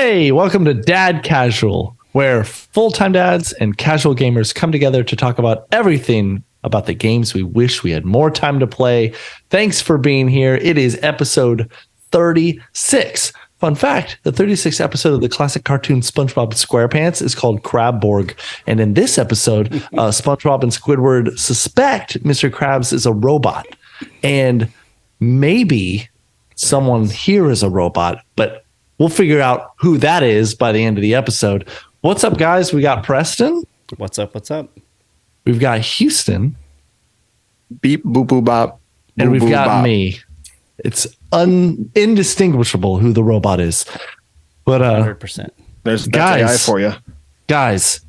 Hey, welcome to Dad Casual, where full-time dads and casual gamers come together to talk about everything about the games we wish we had more time to play. Thanks for being here. It is episode 36. Fun fact, the 36th episode of the classic cartoon SpongeBob SquarePants is called Crabborg. And in this episode, SpongeBob and Squidward suspect Mr. Krabs is a robot. And maybe someone here is a robot, but we'll figure out who that is by the end of the episode. What's up, guys? We got Preston. What's up? What's up? We've got Houston. Beep, boop, boop, bop. And we've got bop. me. It's indistinguishable who the robot is. But 100%. That's guys, AI for you. Guys,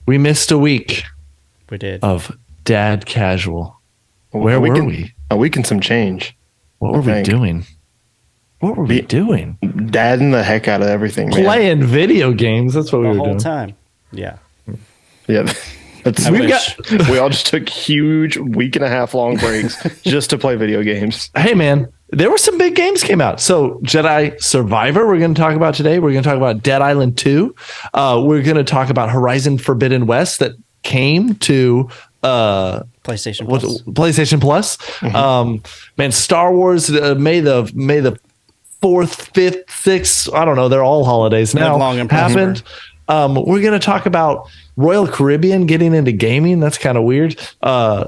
we missed a week We did. of Dad Casual. Where were we? A week and some change. What were we doing? What were we doing? Dadding the heck out of everything, man. Playing video games. That's what we the were whole doing. time. Yeah. Yeah. That's, we all just took huge week and a half long breaks just to play video games. Hey, man, there were some big games came out. So Jedi Survivor, we're going to talk about today. We're going to talk about Dead Island 2. We're going to talk about Horizon Forbidden West that came to PlayStation Plus. PlayStation Plus. Man, Star Wars, May the 4th, 5th, 6th, I don't know. They're all holidays now. Long and happened. We're going to talk about Royal Caribbean getting into gaming. That's kind of weird.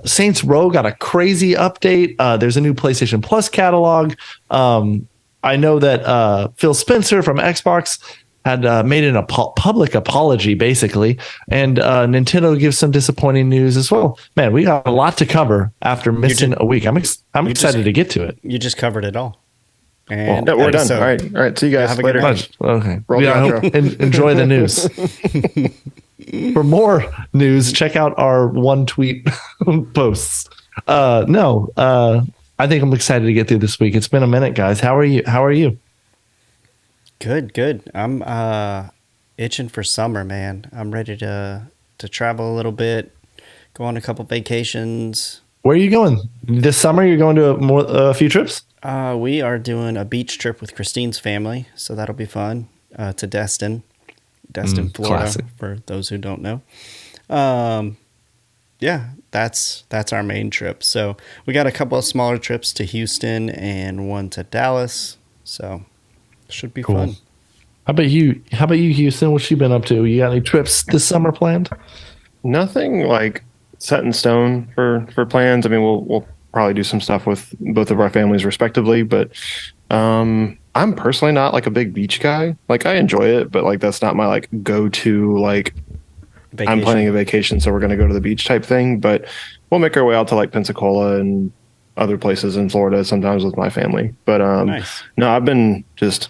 Saints Row got a crazy update. There's a new PlayStation Plus catalog. I know that Phil Spencer from Xbox had made an public apology, basically. And Nintendo gives some disappointing news as well. Man, we got a lot to cover after missing a week. I'm excited to get to it. You just covered it all. And we're done. All right. See you guys later. Okay. Roll the outro. Enjoy the news. For more news, check out our one tweet posts. I think I'm excited to get through this week. It's been a minute, guys. How are you? Good. I'm itching for summer, man. I'm ready to travel a little bit, go on a couple vacations. Where are you going this summer? You're going to a few trips? We are doing a beach trip with Christine's family, so that'll be fun. To Destin, Florida, classic. for those who don't know. Yeah, that's our main trip. So we got a couple of smaller trips to Houston and one to Dallas. So should be fun. How about you, Houston? What's you been up to? You got any trips this summer planned? Nothing like set in stone for plans. I mean, we'll probably do some stuff with both of our families respectively, but I'm personally not like a big beach guy. Like I enjoy it, but like that's not my like go-to like vacation. I'm planning a vacation, so we're going to go to the beach type thing, but we'll make our way out to like Pensacola and other places in Florida sometimes with my family. But nice. No, I've been just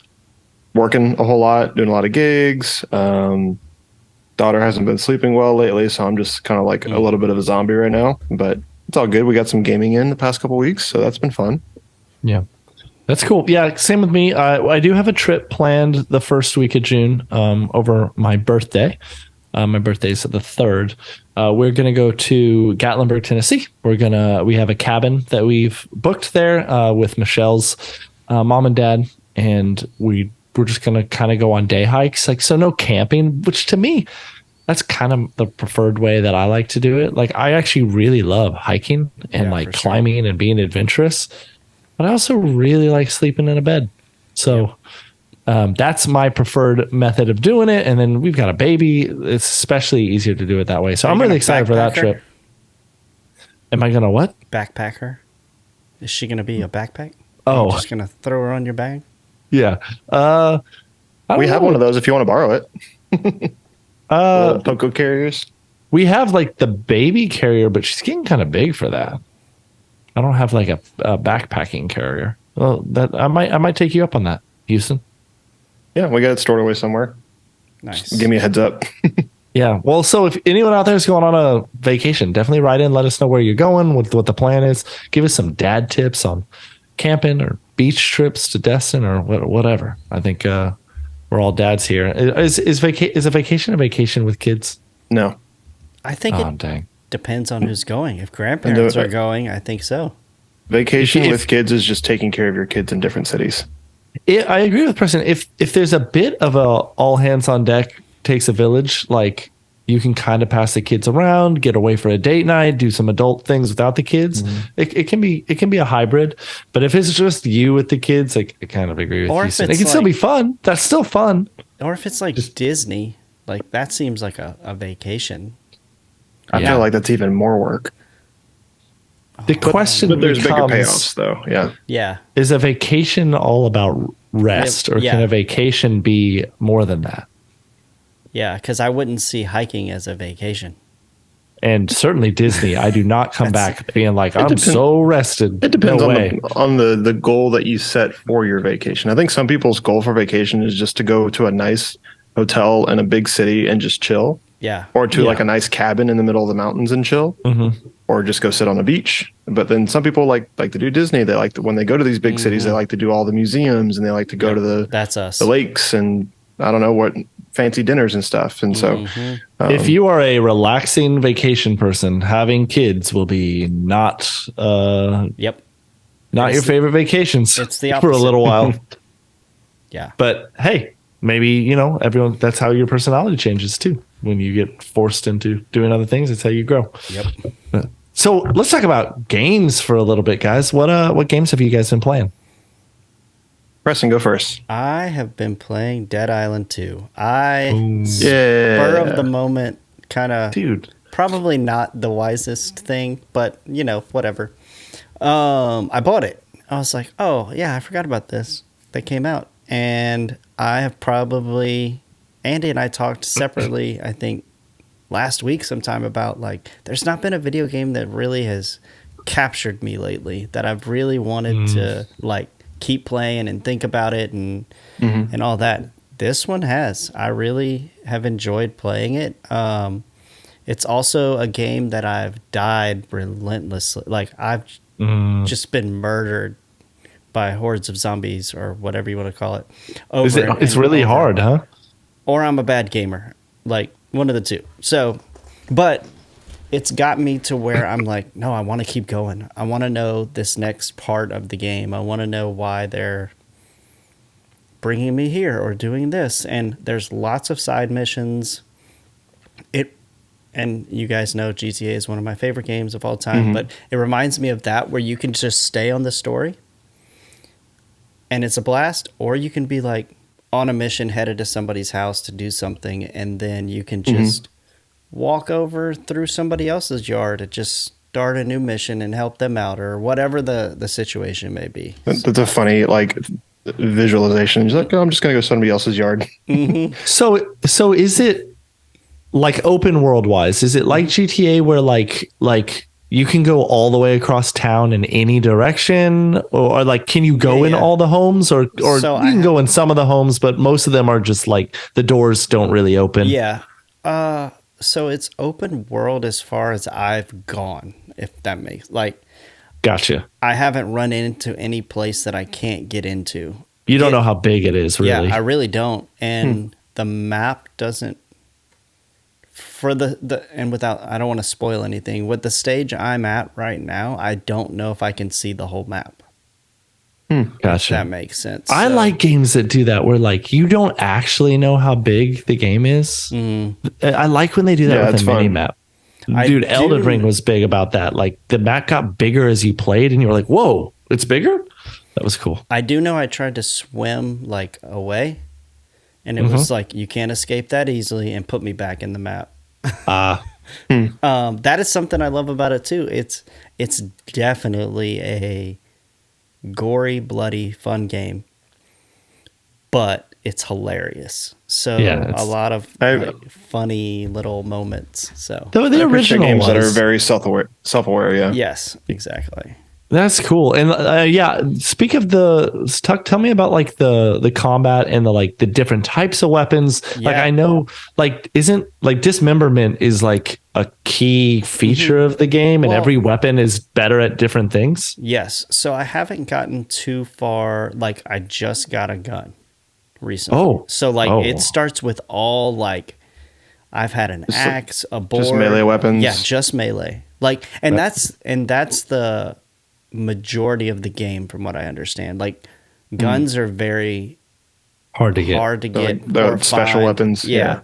working a whole lot, doing a lot of gigs. Daughter hasn't been sleeping well lately, so I'm just kind of like a little bit of a zombie right now, but it's all good. We got some gaming in the past couple weeks, so that's been fun. Yeah, that's cool. Yeah, same with me. I do have a trip planned the first week of June over my birthday. My birthday's the 3rd. We're going to go to Gatlinburg, Tennessee. We have a cabin that we've booked there with Michelle's mom and dad, and we're just going to kind of go on day hikes. Like, so no camping, which to me, that's kind of the preferred way that I like to do it. Like, I actually really love hiking and climbing and being adventurous, but I also really like sleeping in a bed. So that's my preferred method of doing it. And then we've got a baby. It's especially easier to do it that way. So I'm really excited for that trip. Am I going to what? Backpack her? Is she going to be a backpack? Oh. You're just going to throw her on your bag? Yeah. We have one of those if you want to borrow it. Poco carriers. We have like the baby carrier, but she's getting kind of big for that. I don't have like a backpacking carrier. Well, that I might take you up on that, Houston. Yeah, we got it stored away somewhere. Nice. Just give me a heads up. Yeah. Well, so if anyone out there is going on a vacation, definitely write in. Let us know where you're going, what the plan is. Give us some dad tips on camping or beach trips to Destin or whatever. I think we're all dads here. Is a vacation a vacation with kids? No. I think it depends on who's going. If grandparents are going, I think so. Vacation with kids is just taking care of your kids in different cities. I agree with Preston. If there's a bit of a all hands on deck takes a village, like you can kind of pass the kids around, get away for a date night, do some adult things without the kids. It can be a hybrid. But if it's just you with the kids, like I kind of agree with Or you. if It it's can still like- be fun. That's still fun. Or if it's like Disney, like that seems like a vacation. I Yeah. feel like that's even more work. The question But there's bigger becomes, payoffs, though. Yeah. Yeah. is a vacation all about rest, or Yeah. can a vacation be more than that? Yeah, because I wouldn't see hiking as a vacation. And certainly Disney, I do not come back being like, I'm depends- so rested. It depends No on way. the goal that you set for your vacation. I think some people's goal for vacation is just to go to a nice hotel in a big city and just chill, Yeah. or to Yeah. like a nice cabin in the middle of the mountains and chill, or just go sit on a beach. But then some people like to do Disney. They like to, when they go to these big cities, they like to do all the museums, and they like to go to That's us. the lakes and I don't know what fancy dinners and stuff. And so If you are a relaxing vacation person, having kids will be not Yep. your favorite vacations it's the for a opposite. little while. Yeah. But hey, maybe everyone. That's how your personality changes too. When you get forced into doing other things, that's how you grow. Yep. So let's talk about games for a little bit, guys. What games have you guys been playing? Preston, go first. I have been playing Dead Island 2. Spur Yeah. of the moment, kind of, Dude, probably not the wisest thing, but whatever. I bought it. I was like, oh yeah, I forgot about this. They came out, and I have probably Andy and I talked separately. I think last week sometime about like there's not been a video game that really has captured me lately that I've really wanted to like keep playing and think about it and all that. This one has. I really have enjoyed playing it. It's also a game that I've died relentlessly. Like I've just been murdered by hordes of zombies or whatever you want to call it. it's really hard, huh? Or I'm a bad gamer. Like one of the two. So, but it's got me to where I'm like, no, I want to keep going. I want to know this next part of the game. I want to know why they're bringing me here or doing this. And there's lots of side missions. And you guys know GTA is one of my favorite games of all time, but it reminds me of that where you can just stay on the story and it's a blast, or you can be like on a mission headed to somebody's house to do something, and then you can just walk over through somebody else's yard to just start a new mission and help them out or whatever the situation may be. That's a funny like visualization. You're like, oh, I'm just gonna go to somebody else's yard. So is it like open world wise? Is it like GTA where like you can go all the way across town in any direction, or like can you go in Yeah. all the homes, or So you can go in some of the homes, but most of them are just like the doors don't really open. Yeah. So it's open world as far as I've gone, if that makes like Gotcha. I haven't run into any place that I can't get into. You don't know how big it is, really. Yeah, I really don't. And the map doesn't for the and without I don't want to spoil anything. With the stage I'm at right now, I don't know if I can see the whole map. If Gotcha. that makes sense. I So, like games that do that, where like you don't actually know how big the game is. I like when they do that Yeah, with it's a mini fun. map. I Dude, Elden do- Ring was big about that. Like the map got bigger as you played, and you were like, "Whoa, it's bigger." That was cool. I do know I tried to swim like away, and it was like you can't escape that easily, and put me back in the map. That is something I love about it too. It's definitely a gory, bloody, fun game, but it's hilarious. So Yeah, it's- a lot of I- like, funny little moments. So The I appreciate original games that are was very self-aware. Yeah. yes, exactly. that's cool. And yeah, speak of tell me about like the combat and the different types of weapons. Like Yeah. I know, like isn't like dismemberment is like a key feature of the game, and Well- every weapon is better at different things. Yes. So I haven't gotten too far. Like I just got a gun recently. Oh. So like Oh. it starts with all like I've had an axe, a board, just melee weapons? Yeah, just melee. Like that's the majority of the game from what I understand. Like Guns are very Hard to get. hard to get. Like the or special find. weapons, Yeah.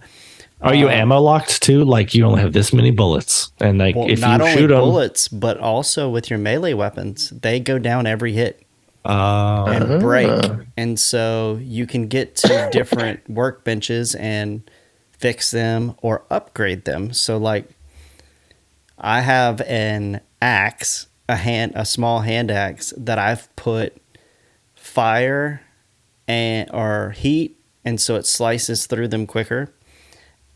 Are you ammo locked too? Like you only have this many bullets, and like Well, if not you only shoot them, bullets, but also with your melee weapons, they go down every hit uh, and break. And so you can get to different workbenches and fix them or upgrade them. So like I have an axe, a small hand axe that I've put fire and or heat, and so it slices through them quicker.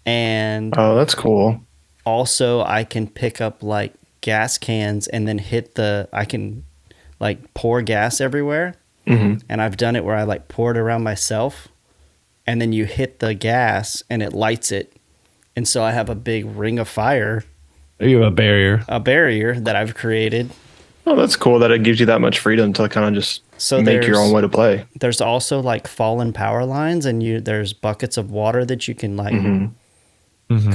And oh, that's cool. also I can pick up like gas cans and then I can like pour gas everywhere. Mm-hmm. And I've done it where I like pour it around myself, and then you hit the gas and it lights it. And so I have a big ring of fire, you have a barrier. that I've created. Oh, that's cool that it gives you that much freedom to kind of just So make your there's- own way to play. There's also like fallen power lines, and there's buckets of water that you can like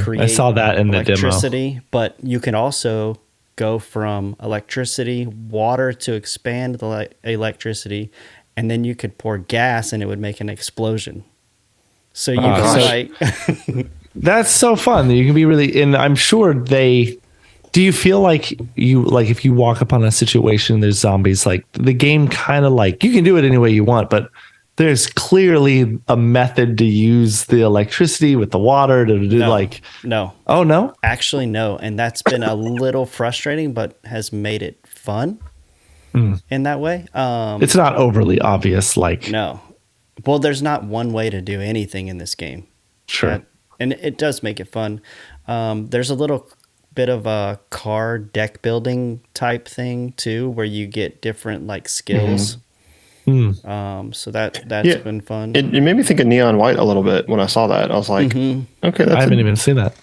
create. I saw that in the demo. electricity, but you can also go from electricity, water to expand the electricity, and then you could pour gas and it would make an explosion. So you can gosh. like That's so fun. You can be really, and I'm sure they. Do you feel like if you walk upon a situation, there's zombies, like the game kind of like you can do it any way you want, but there's clearly a method to use the electricity with the water to do like. no. Oh no! Actually, no. And that's been a little frustrating, but has made it fun in that way. It's not overly obvious. Like No. Well, there's not one way to do anything in this game. sure. And it does make it fun. There's a little bit of a card deck building type thing too, where you get different like skills. So that's Yeah. been fun. It made me think of Neon White a little bit when I saw that. I was like, okay, I that's haven't even seen that.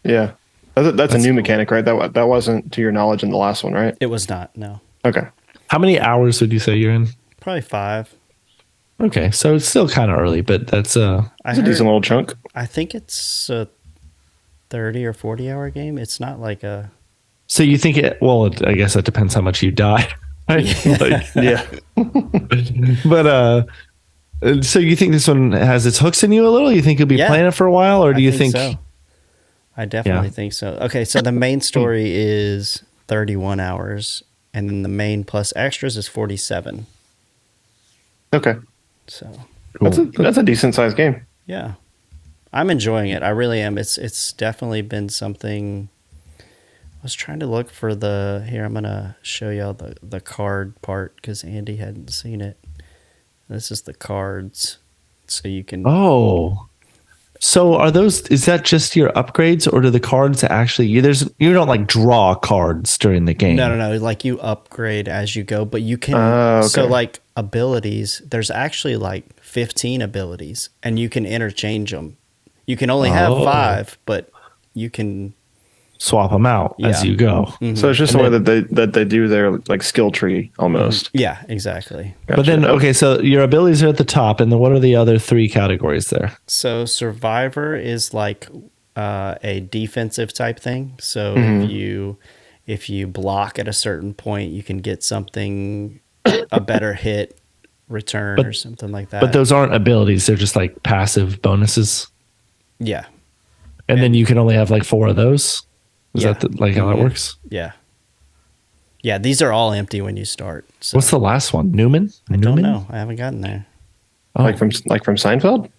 yeah, that's a new mechanic, right? That wasn't to your knowledge in the last one, right? It was not, no. Okay. How many hours would you say you're in? Probably 5. Okay, so it's still kind of early, but that's It's a decent little chunk. I think it's a 30 or 40 hour game. It's not like a. So you think it? Well, I guess that depends how much you die. Right? Like, Yeah. but so you think this one has its hooks in you a little? You think you'll be Yeah. playing it for a while, or do I you think? so. I definitely think so. Okay, so the main story is 31 hours, and then the main plus extras is 47. Okay. So Cool. That's a decent sized game. yeah, I'm enjoying it. I really am. It's definitely been something. I was trying to look for the here. I'm gonna show y'all the card part because Andy hadn't seen it. This is the cards, so you can. Oh, so are those? Is that just your upgrades, or do the cards actually? You don't like draw cards during the game. No. Like you upgrade as you go, but you can. Okay. So like abilities, there's actually like 15 abilities, and you can interchange them. You can only have Oh. 5, but you can. Swap them out as Yeah. you go. So it's just the way that they do their like skill tree almost. Yeah, exactly. But then, okay, so your abilities are at the top, and then what are the other 3 categories there? So survivor is like a defensive type thing. So if you block at a certain point, you can get something a better hit return or something like that. But those aren't abilities; they're just like passive bonuses. yeah, And then you can only have like 4 of those. Is Yeah. that like how that works? yeah, yeah. These are all empty when you start. So What's the last one? Newman? I don't know. I haven't gotten there. Oh, Like from Seinfeld.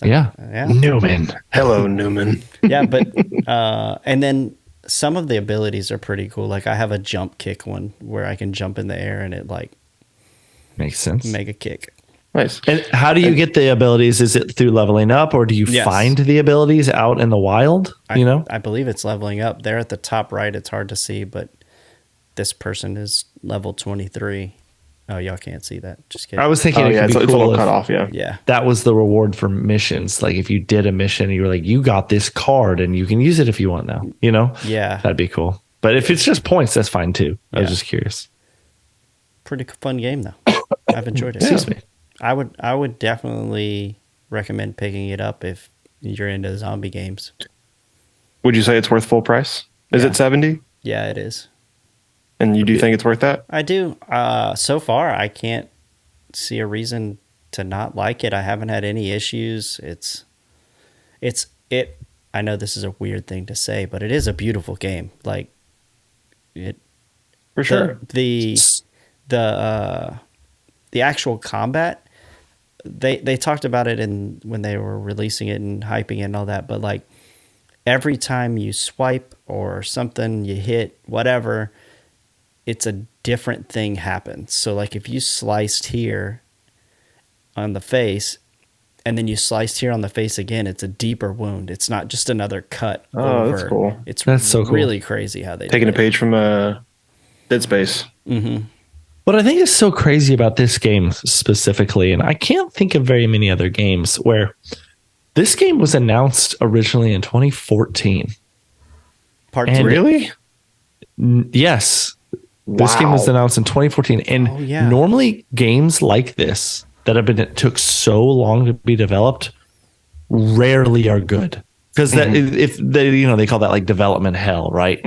yeah. Yeah. Newman. Hello, Newman. Yeah, but and then some of the abilities are pretty cool. Like I have a jump kick one where I can jump in the air and it like Makes sense. make a kick. Nice. And how do you get the abilities? Is it through leveling up, or do you Yes. find the abilities out in the wild? I believe it's leveling up. There at the top right, it's hard to see, but this person is level 23. Oh, y'all can't see that. Just kidding. I was thinking Oh it yeah, could it's be a cool little if cut off. Yeah. Yeah. that was the reward for missions. Like if you did a mission, you were like, you got this card and you can use it if you want now. Yeah. That'd be cool. But if it's just points, that's fine too. I was Yeah. just curious. Pretty fun game though. I've enjoyed it. Excuse me. I would definitely recommend picking it up if you're into zombie games. Would you say it's worth full price? Is Yeah. it 70? Yeah, it is. And you do think it's worth that? I do. So far, I can't see a reason to not like it. I haven't had any issues. It. I know this is a weird thing to say, but it is a beautiful game. Like it For sure. the actual combat. They talked about it when they were releasing it and hyping it and all that, but like every time you swipe or something, you hit whatever, it's a different thing happens. So like if you sliced here on the face and then you sliced here on the face again, it's a deeper wound. It's not just another cut. Oh, that's cool. That's so cool. Really crazy how they Taking did a page from Dead Space. Mm-hmm. What I think is so crazy about this game specifically, and I can't think of very many other games where this game was announced originally in 2014. Part And 2. Really? Yes. This game was announced in 2014. And normally games like this that took so long to be developed rarely are good. Because if they call that like development hell, right?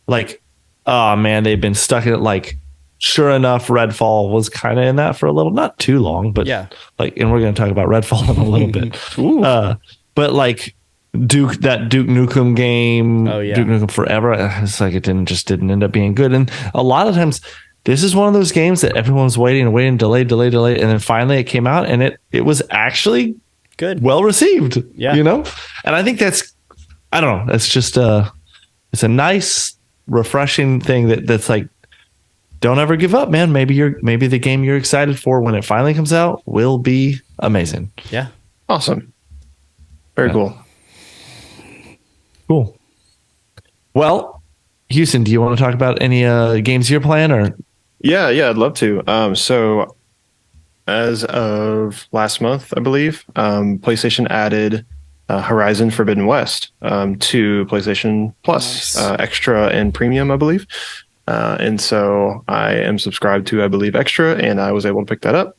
Like, oh man, they've been stuck in it. Like, sure enough, Redfall was kind of in that for a little, not too long, but and we're going to talk about Redfall in a little bit. But like Duke Nukem game, Duke Nukem Forever, it's like it didn't end up being good. And a lot of times this is one of those games that everyone's waiting, delay. And then finally it came out and it was actually good, well received, And I think that's, I don't know. It's just it's a nice, refreshing thing that's like, don't ever give up, man. Maybe the game you're excited for when it finally comes out will be amazing. Yeah. Awesome. Very cool. Cool. Well, Houston, do you want to talk about any games you're playing or? Yeah, I'd love to. So as of last month, I believe, PlayStation added Horizon Forbidden West to PlayStation Plus, Extra and Premium, I believe. And so I am subscribed to, I believe, Extra, and I was able to pick that up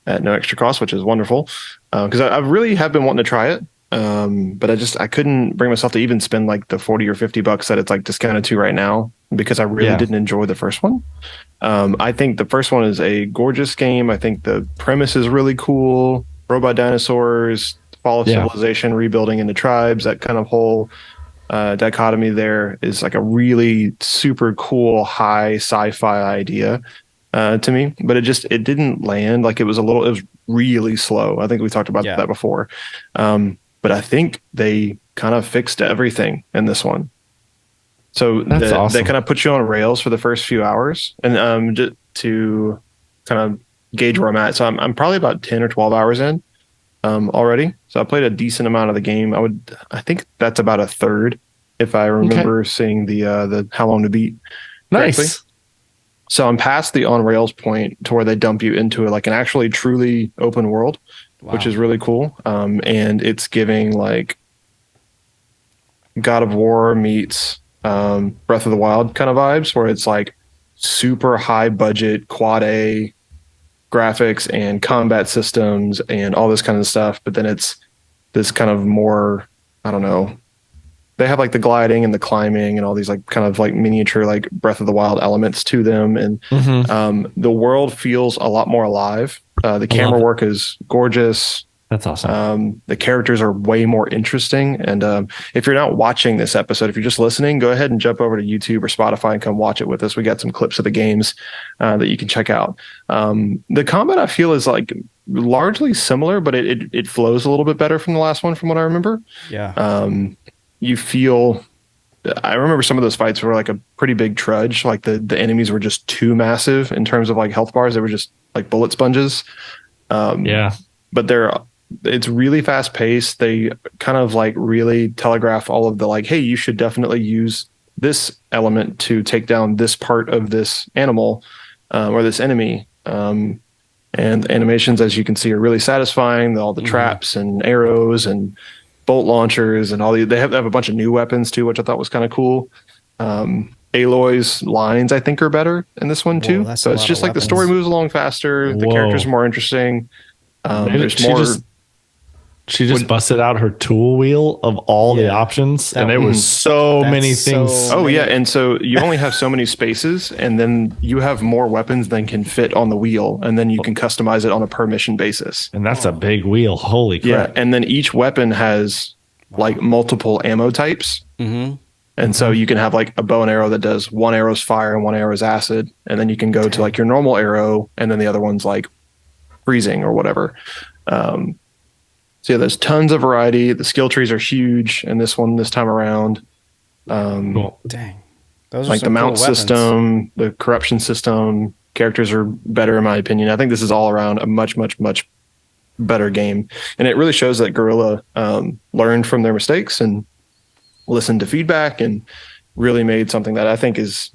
at no extra cost, which is wonderful. Because I really have been wanting to try it. But I couldn't bring myself to even spend like the $40 or $50 that it's like discounted to right now, because I really didn't enjoy the first one. I think the first one is a gorgeous game. I think the premise is really cool. Robot dinosaurs, fall of civilization, rebuilding into tribes, that kind of whole dichotomy there is like a really super cool high sci-fi idea to me, but it didn't land. Like it was really slow. I think we talked about that before. But I think they kind of fixed everything in this one. So awesome. They kind of put you on rails for the first few hours, and just to kind of gauge where I'm at. So I'm probably about 10 or 12 hours in already. So I played a decent amount of the game. I think that's about a third, if I remember seeing the how long to beat. Nice. Correctly. So I'm past the on rails point to where they dump you into like an actually truly open world, which is really cool. And it's giving like God of War meets Breath of the Wild kind of vibes, where it's like super high budget quad A graphics and combat systems and all this kind of stuff. But then it's this kind of more, I don't know, they have like the gliding and the climbing and all these like kind of like miniature like Breath of the Wild elements to them. And the world feels a lot more alive. The camera work is gorgeous. That's awesome. The characters are way more interesting. And if you're not watching this episode, if you're just listening, go ahead and jump over to YouTube or Spotify and come watch it with us. We got some clips of the games that you can check out. The combat, I feel, is like largely similar, but it flows a little bit better from the last one, from what I remember. Yeah. You feel, I remember some of those fights were like a pretty big trudge. Like the enemies were just too massive in terms of like health bars. They were just like bullet sponges. But it's really fast paced. They kind of like really telegraph all of the like, hey, you should definitely use this element to take down this part of this animal or this enemy. And the animations, as you can see, are really satisfying. All the traps and arrows and bolt launchers and they have a bunch of new weapons too, which I thought was kind of cool. Aloy's lines, I think, are better in this one too. So it's just like the story moves along faster. The characters are more interesting. There's more. She just busted out her tool wheel of all the options, and there was so many things. Oh yeah, and so you only have so many spaces, and then you have more weapons than can fit on the wheel, and then you can customize it on a per mission basis. And that's a big wheel. Holy crap! Yeah, and then each weapon has like multiple ammo types. And so you can have like a bow and arrow that does one arrow's fire and one arrow's acid, and then you can go to like your normal arrow, and then the other one's like freezing or whatever. So yeah, there's tons of variety. The skill trees are huge in this one this time around. Dang, those are like the mount system, the corruption system, characters are better in my opinion. I think this is all around a much better game, and it really shows that Guerrilla learned from their mistakes and listened to feedback and really made something that I think is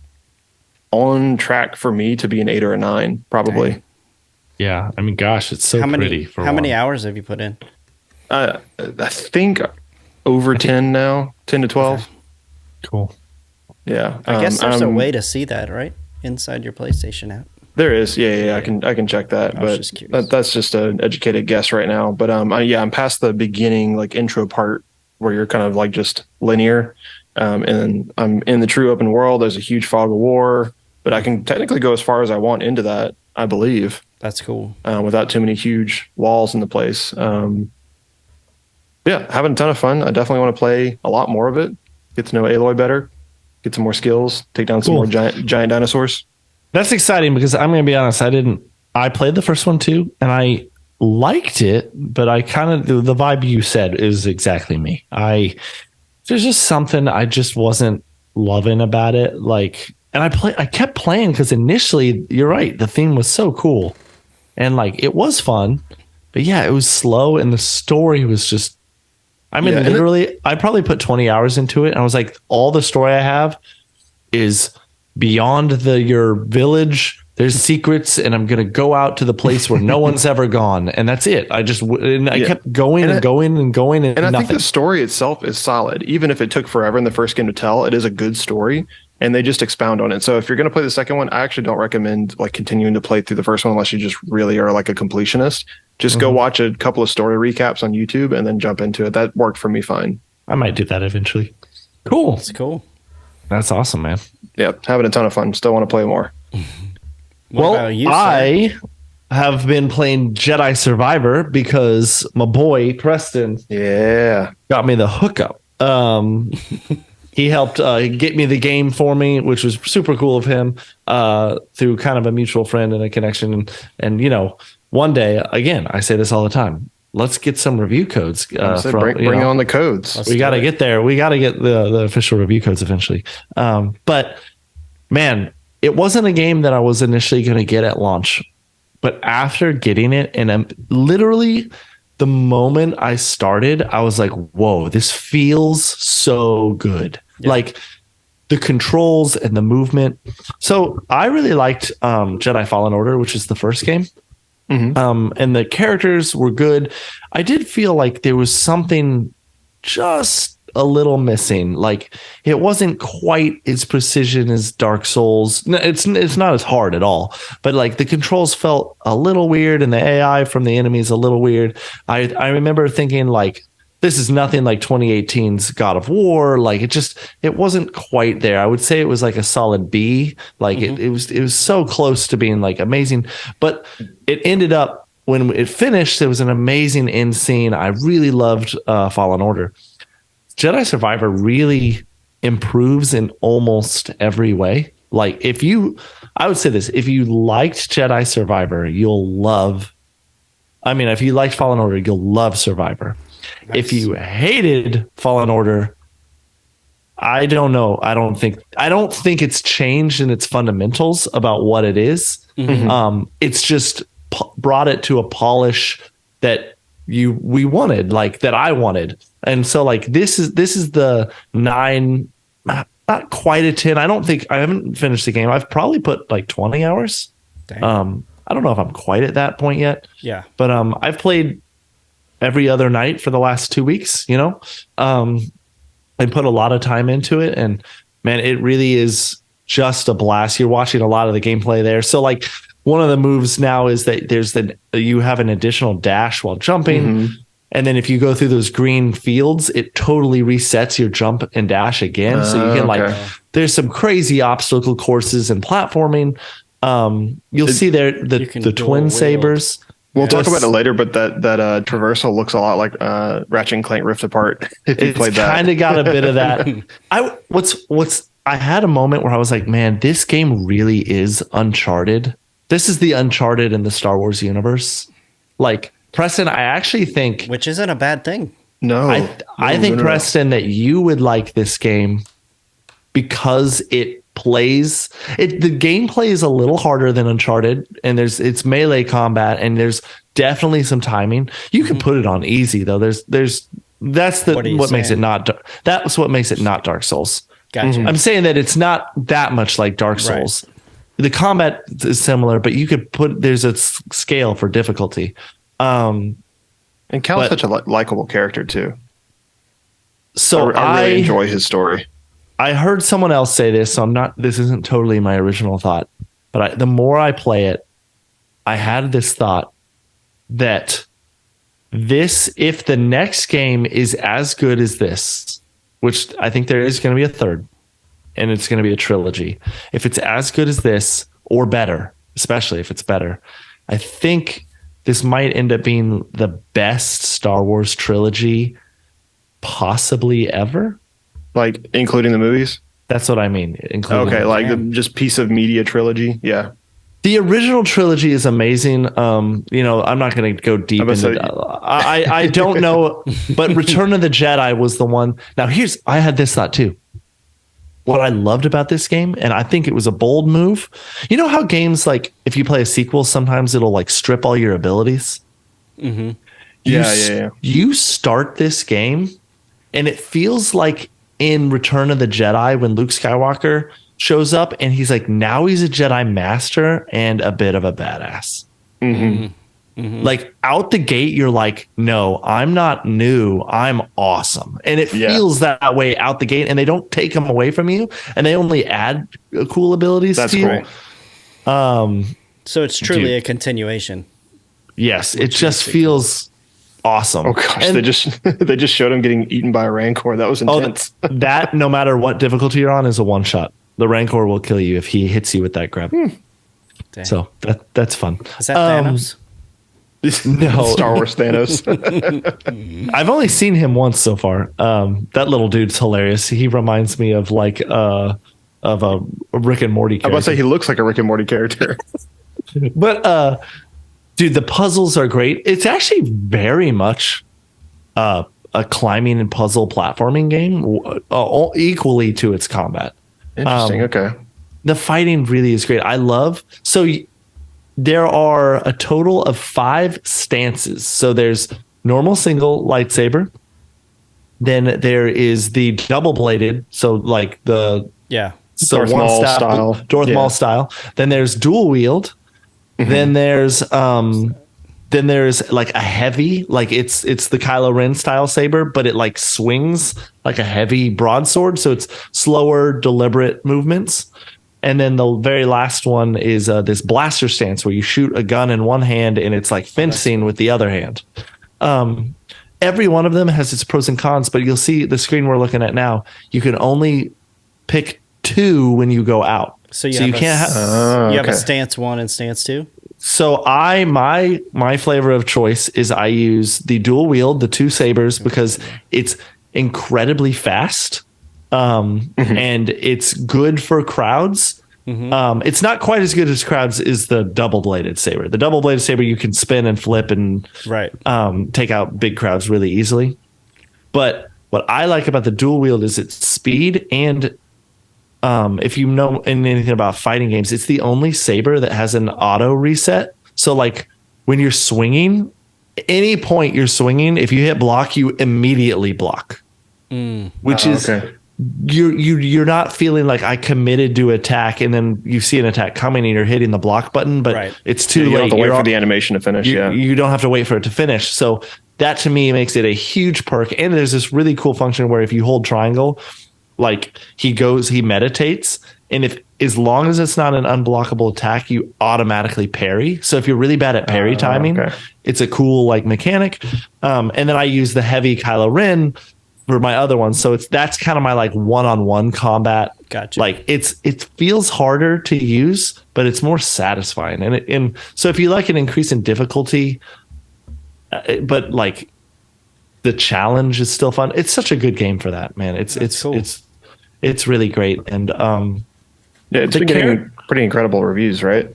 on track for me to be an 8 or a 9, probably. Dang. Yeah, I mean, gosh, it's so pretty. How many hours have you put in? I think over 10 now, 10 to 12. Okay. Cool. Yeah, I guess there's a way to see that, right? Inside your PlayStation app. There is. Yeah. I can check that, but that's just an educated guess right now. But I'm past the beginning like intro part where you're kind of like just linear, and I'm in the true open world. There's a huge fog of war, but I can technically go as far as I want into that, I believe. That's cool. Without too many huge walls in the place. Yeah, having a ton of fun. I definitely want to play a lot more of it. Get to know Aloy better. Get some more skills. Take down some more giant dinosaurs. That's exciting because I'm going to be honest. I played the first one too, and I liked it, but I kind of, the vibe you said is exactly me. There's just something I just wasn't loving about it. Like, and I kept playing because initially, you're right, the theme was so cool, and like it was fun, but yeah, it was slow, and the story was just. I mean, literally, I probably put 20 hours into it, and I was like, all the story I have is beyond your village. There's secrets, and I'm going to go out to the place where no one's ever gone. And that's it. I kept going and going and going. And I nothing. think the story itself is solid. Even if it took forever in the first game to tell, it is a good story, and they just expound on it. So if you're going to play the second one, I actually don't recommend like continuing to play through the first one unless you just really are like a completionist. Just go watch a couple of story recaps on YouTube and then jump into it. That worked for me fine. I might do that eventually. Cool. That's cool. That's awesome, man. Yeah, having a ton of fun. Still want to play more. I have been playing Jedi Survivor because my boy Preston got me the hookup. He helped get me the game for me, which was super cool of him, through kind of a mutual friend and a connection. And you know, one day, again, I say this all the time, let's get some review codes. Bring on the codes. We got to get there. We got to get the official review codes eventually. But man, it wasn't a game that I was initially going to get at launch, but after getting it, and literally the moment I started, I was like, whoa, this feels so good. Yeah. Like the controls and the movement. So I really liked Jedi Fallen Order, which is the first game. And the characters were good. I did feel like there was something just a little missing. Like it wasn't quite as precision as Dark Souls. No, it's not as hard at all, but like the controls felt a little weird and the AI from the enemies a little weird. I remember thinking like, this is nothing like 2018's God of War. Like it wasn't quite there. I would say it was like a solid B. Like it was so close to being like amazing, but it ended up when it finished, it was an amazing end scene. I really loved Fallen Order. Jedi Survivor really improves in almost every way. Like I would say this, if you liked Jedi Survivor, you'll love, if you liked Fallen Order, you'll love Survivor. Nice. If you hated Fallen Order, I don't know. I don't think it's changed in its fundamentals about what it is. It's just brought it to a polish that we wanted, like that I wanted. And so like this is the 9, not quite a 10. I haven't finished the game. I've probably put like 20 hours. Dang. I don't know if I'm quite at that point yet. Yeah. But I've played every other night for the last 2 weeks, I put a lot of time into it, and man, it really is just a blast. You're watching a lot of the gameplay there. So like one of the moves now is that you have an additional dash while jumping. And then if you go through those green fields, it totally resets your jump and dash again. So you can there's some crazy obstacle courses and platforming. You'll see there the twin sabers. We'll talk about it later, but that traversal looks a lot like Ratchet and Clank Rift Apart. If you played that, kind of got a bit of that. I had a moment where I was like, man, this game really is Uncharted. This is the Uncharted in the Star Wars universe. Like, Preston, I actually think, which isn't a bad thing. No, I think, Preston, that you would like this game because the gameplay is a little harder than Uncharted, and it's melee combat, and there's definitely some timing. You can put it on easy though. That's what makes it not Dark Souls. Gotcha. I'm saying that it's not that much like Dark Souls. Right. The combat is similar, but you could there's a scale for difficulty. And Cal's such a likable character too. So I really enjoy his story. I heard someone else say this, so this isn't totally my original thought, but the more I play it, I had this thought that if the next game is as good as this, which I think there is going to be a third, and it's going to be a trilogy. If it's as good as this or better, especially if it's better, I think this might end up being the best Star Wars trilogy possibly ever. Like including the movies? That's what I mean. Just piece of media trilogy. Yeah. The original trilogy is amazing. I'm not going to go deep into that. I don't know, but Return of the Jedi was the one. Now I had this thought too. What I loved about this game, and I think it was a bold move. You know how games, like if you play a sequel, sometimes it'll like strip all your abilities. Mm-hmm. Yeah. You start this game and it feels like in Return of the Jedi when Luke Skywalker shows up and he's like, now he's a Jedi master and a bit of a badass. Mm-hmm. Mm-hmm. Like out the gate, you're like, no, I'm not new. I'm awesome. And it feels that way out the gate, and they don't take them away from you, and they only add cool abilities to you. That's great. So it's truly a continuation. Yes. It just feels awesome. Oh gosh. And they just showed him getting eaten by a Rancor. That was intense. That no matter what difficulty you're on is a one shot. The Rancor will kill you if he hits you with that grab. So that's fun. Is that Thanos? No. Star Wars Thanos. I've only seen him once so far. That little dude's hilarious. He reminds me of like of a Rick and Morty character. I was about to say he looks like a Rick and Morty character. But dude, the puzzles are great. It's actually very much a climbing and puzzle platforming game, equally to its combat. Interesting. Okay. The fighting really is great. There are a total of 5 stances. So there's normal single lightsaber. Then there is the double bladed. So like Darth Maul style. Then there's dual wield. Mm-hmm. Then there's like a heavy, like it's the Kylo Ren style saber, but it like swings like a heavy broadsword. So it's slower, deliberate movements. And then the very last one is this blaster stance where you shoot a gun in one hand and it's like fencing with the other hand. Every one of them has its pros and cons, but you'll see the screen we're looking at now. You can only pick 2 when you go out. So you can't have a stance 1 and stance 2. So my flavor of choice is I use the dual wield, the 2 sabers, because it's incredibly fast. And it's good for crowds. Mm-hmm. It's not quite as good as crowds is the double bladed saber. The double bladed saber you can spin and flip and take out big crowds really easily. But what I like about the dual wield is its speed, and if you know anything about fighting games, it's the only saber that has an auto reset. So like when you're swinging, any point you're swinging, if you hit block, you immediately block, which is. Okay. You're not feeling like I committed to attack and then you see an attack coming and you're hitting the block button, but it's too late. You don't have to wait for the animation to finish. You don't have to wait for it to finish. So that to me makes it a huge perk. And there's this really cool function where if you hold triangle, like he meditates And if as long as it's not an unblockable attack, you automatically parry. So if you're really bad at parry timing, okay. it's a cool like mechanic. And then I use the heavy Kylo Ren for my other one. So that's kind of my like one-on-one combat. Gotcha. Like it feels harder to use, but it's more satisfying. And so if you like an increase in difficulty, but like the challenge is still fun. It's such a good game for that, man. It's cool. it's really great. And it's been getting pretty incredible reviews, right?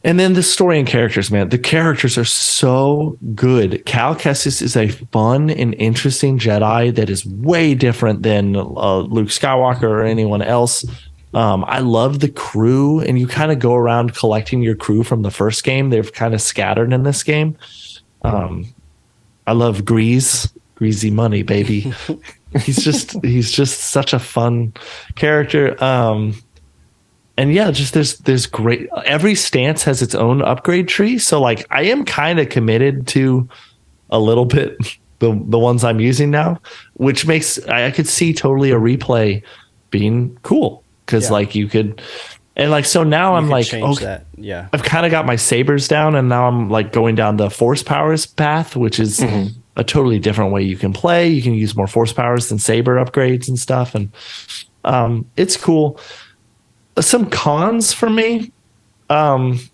and then the story and characters, man. The characters are so good. Cal Kestis is a fun and interesting Jedi that is way different than Luke Skywalker or anyone else. I love the crew, and you kind of go around collecting your crew from the first game. They're kind of scattered in this game. I love Greasy Money, baby. he's just such a fun character. And yeah, just there's great. Every stance has its own upgrade tree. So like I am kind of committed to a little bit the ones I'm using now, which makes I could see totally a replay being cool because like you could. And like, so now I'm like, okay, that. Yeah, I've kind of got my sabers down, and now I'm like going down the force powers path, which is a totally different way you can play. You can use more force powers than saber upgrades and stuff. And it's cool. Some cons for me. The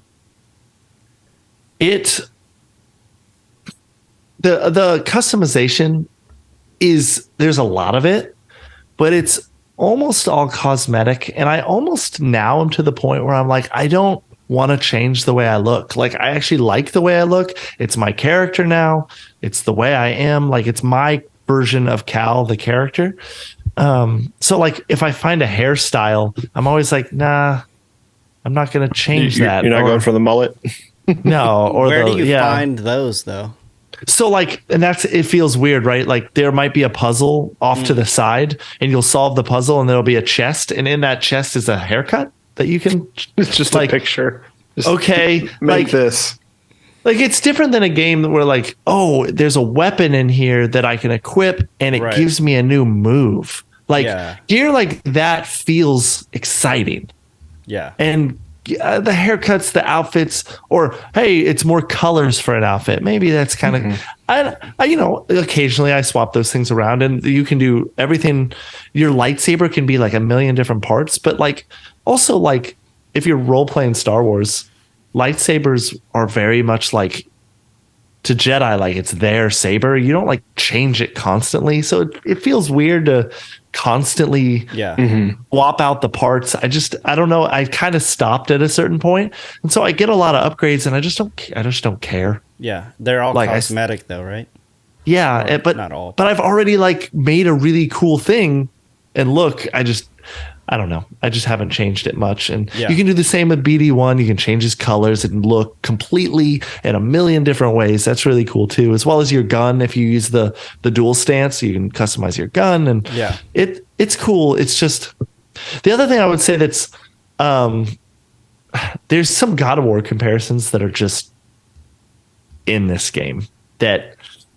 customization there's a lot of it, but it's almost all cosmetic, and I almost now am to the point where I'm like, I don't want to change the way I look. Like I actually like the way I look. It's my character now. It's the way I am. Like it's my version of Cal, the character. So like if I find a hairstyle, I'm always like, nah, I'm not going to change that. You're not going for the mullet? No. Or where do you find those though? So like, and it feels weird, right? Like there might be a puzzle off to the side, and you'll solve the puzzle, and there'll be a chest, and in that chest is a haircut that you can. It's just like, a picture. Just okay, make like this. Like it's different than a game where like, oh, there's a weapon in here that I can equip, and it gives me a new move. Like here, like that feels exciting. Yeah, and the haircuts, the outfits, or hey, it's more colors for an outfit. Maybe that's kind of, I you know, occasionally I swap those things around, and you can do everything. Your lightsaber can be like a million different parts, but like also like if you're role playing Star Wars, lightsabers are very much like to Jedi, like it's their saber. You don't like change it constantly, so it feels weird to constantly swap out the parts. I don't know. I kind of stopped at a certain point, and so I get a lot of upgrades, and I just don't care. Yeah, they're all like cosmetic though, right? Yeah, but not all. But I've already like made a really cool thing, and look, I don't know. I just haven't changed it much. And you can do the same with BD1. You can change his colors and look completely in a million different ways. That's really cool too. As well as your gun. If you use the dual stance, you can customize your gun. And it's cool. It's just the other thing I would say that's there's some God of War comparisons that are just in this game that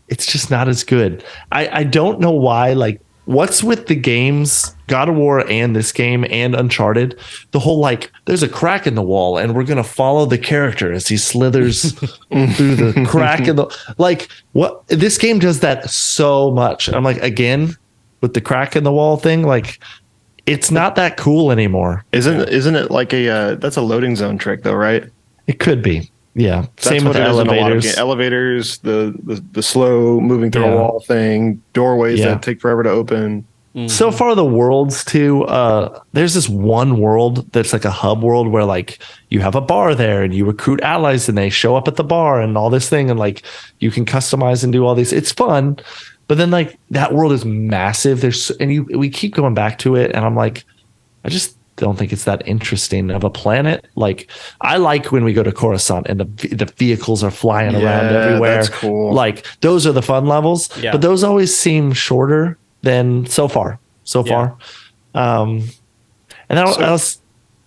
it's just not as good. I don't know why. Like, what's with the games, God of War and this game and Uncharted, the whole like there's a crack in the wall and we're gonna follow the character as he slithers through the crack in the like what this game does that so much. I'm like, again, with the crack in the wall thing, like it's not that cool anymore. Isn't it like that's a loading zone trick though, right? It could be. Yeah. That's same with elevators. Elevators, the slow moving through a wall thing, doorways that take forever to open. So far, the worlds too. There's this one world that's like a hub world where like you have a bar there and you recruit allies and they show up at the bar and all this thing and like you can customize and do all these. It's fun, but then like that world is massive. We keep going back to it, and I'm like, I just don't think it's that interesting of a planet. Like I like when we go to Coruscant and the vehicles are flying around everywhere. That's cool. Like those are the fun levels, but those always seem shorter than so far. And I was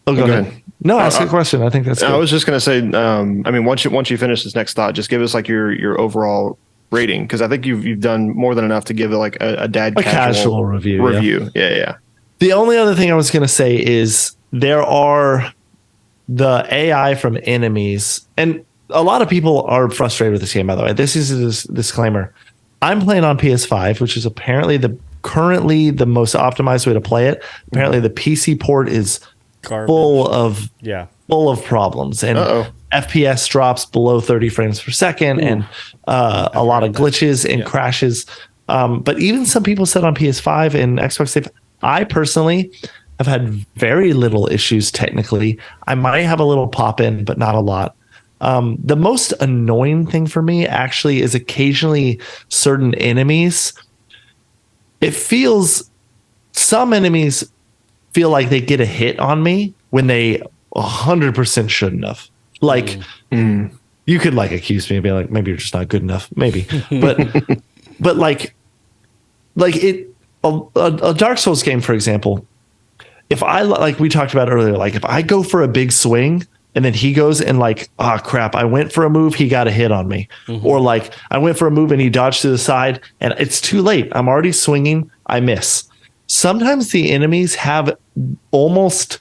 go ahead. No, ask a question. I think that's good. I was just going to say, I mean, once you finish this next thought, just give us like your overall rating. Cause I think you've done more than enough to give it like a casual review. Yeah. The only other thing I was going to say is there are the AI from enemies, and a lot of people are frustrated with this game, by the way. This is a disclaimer. I'm playing on PS5, which is apparently currently the most optimized way to play it. Apparently the PC port is Garbage. full of problems, and Uh-oh. FPS drops below 30 frames per second, and a lot of glitches and crashes. But even some people said on PS5 and Xbox, I personally have had very little issues technically. I might have a little pop in, but not a lot. The most annoying thing for me actually is occasionally certain enemies. It feels, some enemies feel like they get a hit on me when they 100% shouldn't have. Like, you could like accuse me of being like, maybe you're just not good enough, maybe. But like it, a Dark Souls game, for example, if I, like we talked about earlier, like if I go for a big swing and then he goes and like, oh crap, I went for a move, he got a hit on me. Or like I went for a move and he dodged to the side and it's too late. I'm already swinging, I miss. Sometimes the enemies have almost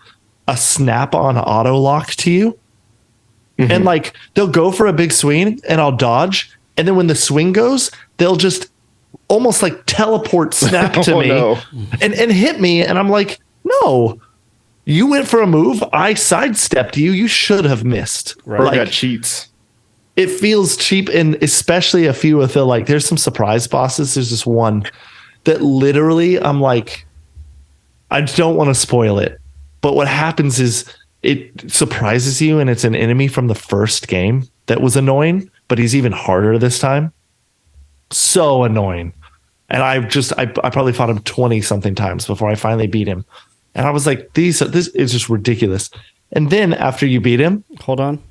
a snap-on auto lock to you. And like they'll go for a big swing and I'll dodge. And then when the swing goes, they'll just almost like teleport snap to me and hit me. And I'm like, no, you went for a move. I sidestepped you. You should have missed. Or Like, got cheats. it feels cheap. And especially a few with the, like, there's some surprise bosses. There's this one that literally I'm like, I don't want to spoil it. But what happens is it surprises you, and it's an enemy from the first game that was annoying, but he's even harder this time. So annoying. And I probably fought him 20 something times before I finally beat him. And I was like, this is just ridiculous. And then after you beat him, hold on.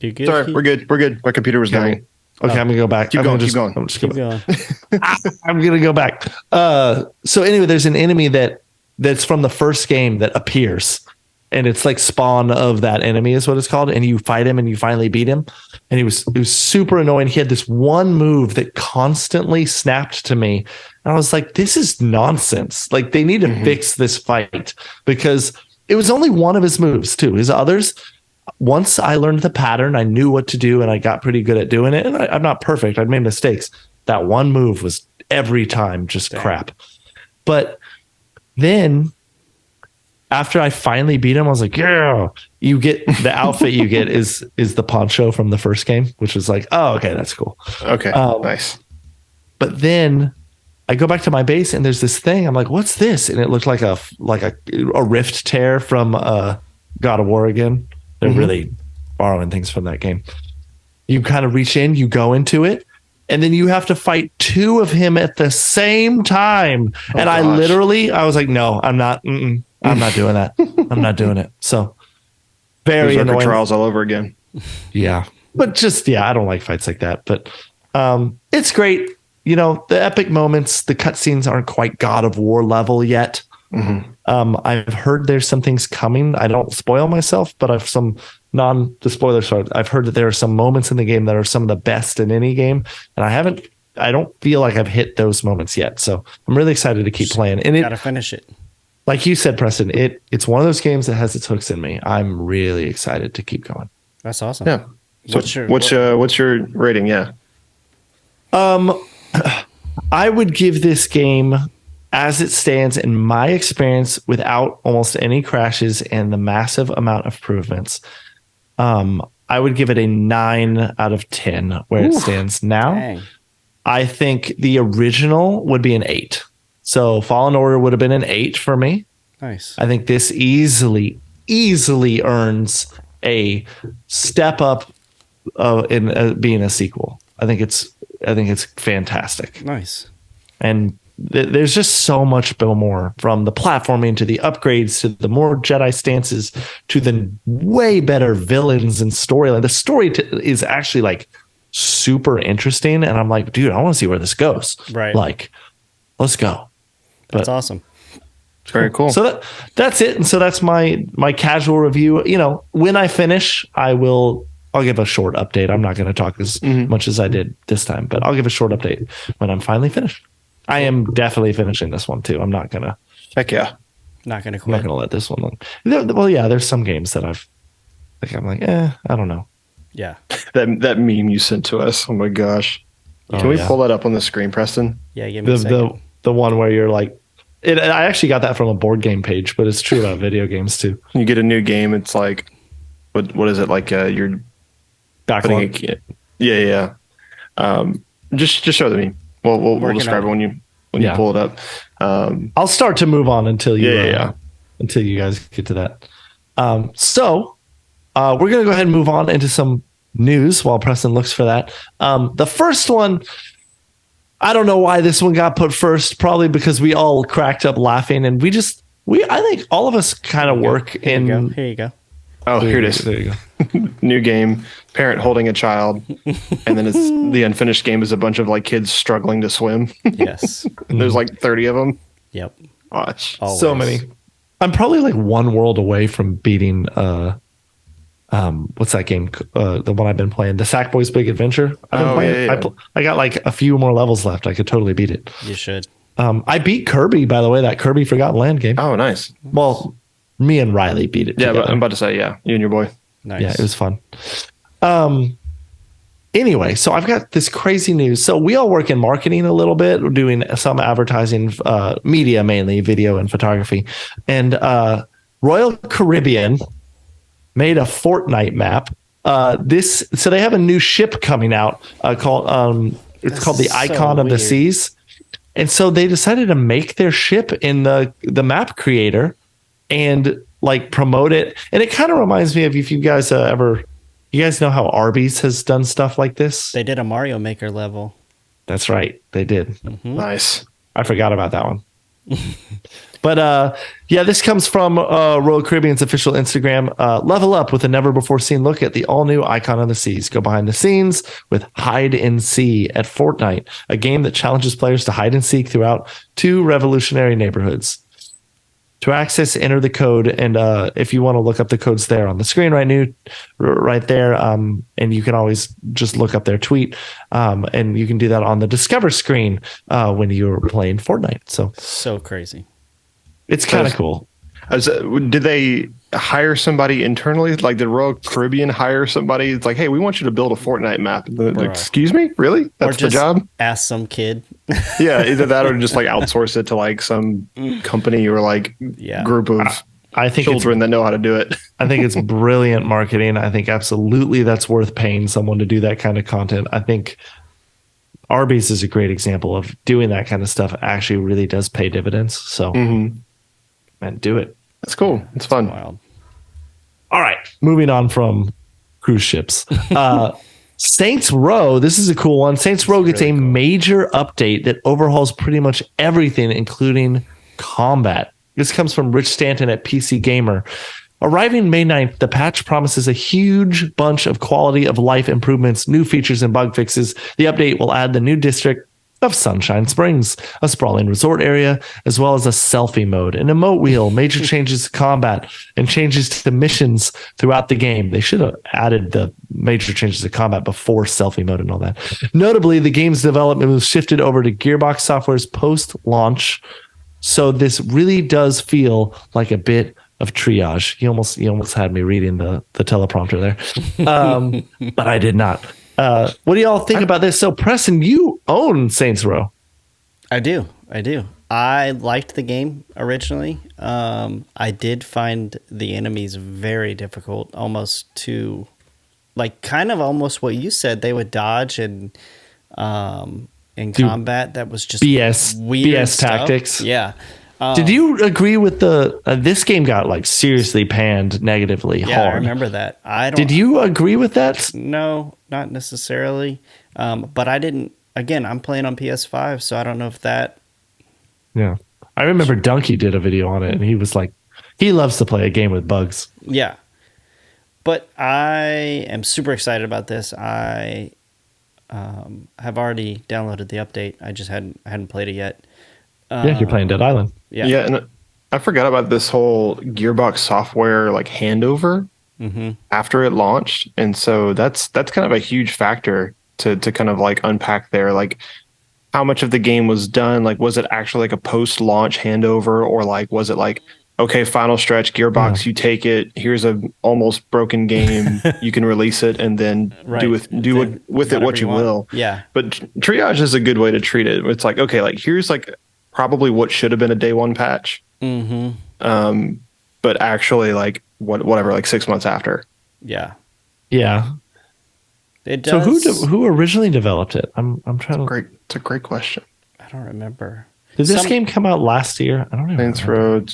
You good? Sorry, we're good. We're good. My computer was dying. Okay, I'm gonna go back. Keep going. I'm just Keep going. going. I'm gonna go back. So anyway, there's an enemy that's from the first game that appears, and it's like spawn of that enemy is what it's called. And you fight him, and you finally beat him. And it was super annoying. He had this one move that constantly snapped to me, and I was like, "This is nonsense. Like they need to fix this fight," because it was only one of his moves too. His others, once I learned the pattern, I knew what to do, and I got pretty good at doing it. And I'm not perfect. I'd made mistakes. That one move was every time just crap. But then after I finally beat him, I was like, yeah, you get the outfit you get is the poncho from the first game, which was like, oh, okay, that's cool. Okay, nice. But then I go back to my base and there's this thing. I'm like, what's this? And it looked like a rift tear from God of War again. They're really borrowing things from that game. You kind of reach in, you go into it, and then you have to fight two of him at the same time. Oh, and I was like, no, I'm not doing that. I'm not doing it. So very annoying. Trials all over again. Yeah. But I don't like fights like that. But it's great. You know, the epic moments, the cutscenes aren't quite God of War level yet. I've heard there's some things coming. I don't spoil myself, but I've some non-spoiler. So I've heard that there are some moments in the game that are some of the best in any game. And I don't feel like I've hit those moments yet. So I'm really excited to keep playing. And gotta finish it. Like you said, Preston, it's one of those games that has its hooks in me. I'm really excited to keep going. That's awesome. Yeah. So what's your rating? Yeah. I would give this game, as it stands in my experience, without almost any crashes and the massive amount of improvements, I would give it a 9 out of 10 where it stands now. Dang. I think the original would be an 8. So Fallen Order would have been an 8 for me. Nice. I think this easily earns a step up in being a sequel. I think it's fantastic. Nice. And there's just so much more, from the platforming to the upgrades to the more Jedi stances to the way better villains and storyline. The story is actually like super interesting, and I'm like, dude, I want to see where this goes. Right. Like, let's go. That's awesome. Very cool. So that's it. And so that's my casual review. You know, when I finish, I'll give a short update. I'm not going to talk as much as I did this time, but I'll give a short update when I'm finally finished. I am definitely finishing this one too. I'm not going to. Heck yeah. Not gonna I'm not quit. gonna let this one long. Well, yeah, there's some games that I'm like, I don't know. Yeah. That meme you sent to us. Oh my gosh. Can we pull that up on the screen, Preston? Yeah, give me a second. The one where you're like, I actually got that from a board game page, but it's true about video games too. You get a new game, it's like, what is it like? You're Backlog. putting yeah. Just show the meme. We'll describe it when you pull it up. I'll start to move on until you Yeah. until you guys get to that. So we're gonna go ahead and move on into some news while Preston looks for that. The first one, I don't know why this one got put first. Probably because we all cracked up laughing, and I think all of us kind of work Here you go. Oh, here it is. There you go. New game, parent holding a child, and then it's the unfinished game is a bunch of like kids struggling to swim. Yes. There's like 30 of them. Yep. Gosh. Always. So many. I'm probably like one world away from beating what's that game? The one I've been playing, the Sackboy's Big Adventure. I've been playing. Yeah. I got like a few more levels left. I could totally beat it. You should. I beat Kirby, by the way, that Kirby Forgotten Land game. Oh, nice. Well, me and Riley beat it. Yeah, together. but I'm about to say, you and your boy. Nice. Yeah, it was fun. Anyway, so I've got this crazy news. So we all work in marketing a little bit. We're doing some advertising, media mainly, video and photography. And Royal Caribbean made a Fortnite map. So they have a new ship coming out called the Icon of the Seas. And so they decided to make their ship in the map creator and like promote it. And it kind of reminds me of if you guys you guys know how Arby's has done stuff like this? They did a Mario Maker level. That's right. They did. Mm-hmm. Nice. I forgot about that one. But this comes from Royal Caribbean's official Instagram. Level up with a never before seen look at the all new Icon of the Seas. Go behind the scenes with Hide and See at Fortnite, a game that challenges players to hide and seek throughout 2 revolutionary neighborhoods. To access, enter the code, and if you want to look up the codes there on the screen right there, and you can always just look up their tweet, and you can do that on the Discover screen when you're playing Fortnite. So crazy. It's kind of cool. Did they hire somebody internally? Like, did Royal Caribbean hire somebody? It's like, hey, we want you to build a Fortnite map. Excuse me? Really? That's the job? Ask some kid. Yeah, either that or just like outsource it to like some company or like group of I think children that know how to do it. I think it's brilliant marketing. I think absolutely that's worth paying someone to do that kind of content. I think Arby's is a great example of doing that kind of stuff actually really does pay dividends. So, man, do it. That's cool. It's fun. Wild. All right, moving on from cruise ships. Saints Row, this is a cool one. Saints Row gets a major update that overhauls pretty much everything, including combat. This comes from Rich Stanton at PC Gamer. Arriving May 9th, the patch promises a huge bunch of quality of life improvements, new features, and bug fixes. The update will add the new district of Sunshine Springs, a sprawling resort area, as well as a selfie mode, an emote wheel, major changes to combat, and changes to the missions throughout the game. They should have added the major changes to combat before selfie mode and all that. Notably, the game's development was shifted over to Gearbox Software's post-launch, so this really does feel like a bit of triage. You almost had me reading the teleprompter there, but I did not. What do y'all think about this? So, Preston, you own Saints Row. I do. I liked the game originally. I did find the enemies very difficult, almost to, like, kind of almost what you said. They would dodge and in combat. That was just weird BS stuff. tactics. Yeah. Did you agree with this game got like seriously panned negatively hard? I remember that. Did you agree with that? No, not necessarily. But I didn't. Again, I'm playing on PS5, so I don't know if that. Yeah, I remember Donkey did a video on it, and he was like, he loves to play a game with bugs. Yeah, but I am super excited about this. I have already downloaded the update. I just hadn't played it yet. You're playing Dead Island. Yeah, and I forgot about this whole Gearbox Software like handover after it launched, and so that's kind of a huge factor to kind of like unpack there, like how much of the game was done. Like, was it actually like a post-launch handover, or like was it like okay, final stretch, Gearbox, you take it. Here's a almost broken game. You can release it and then Right. do with Then it what you want. will. Yeah. But triage is a good way to treat it. It's like, okay, like here's like probably what should have been a day one patch. But actually like whatever, like 6 months after. Yeah. Yeah. It does. So who originally developed it? I'm trying to. It's a great question. I don't remember. Did this game come out last year? I don't even Saints remember. Row.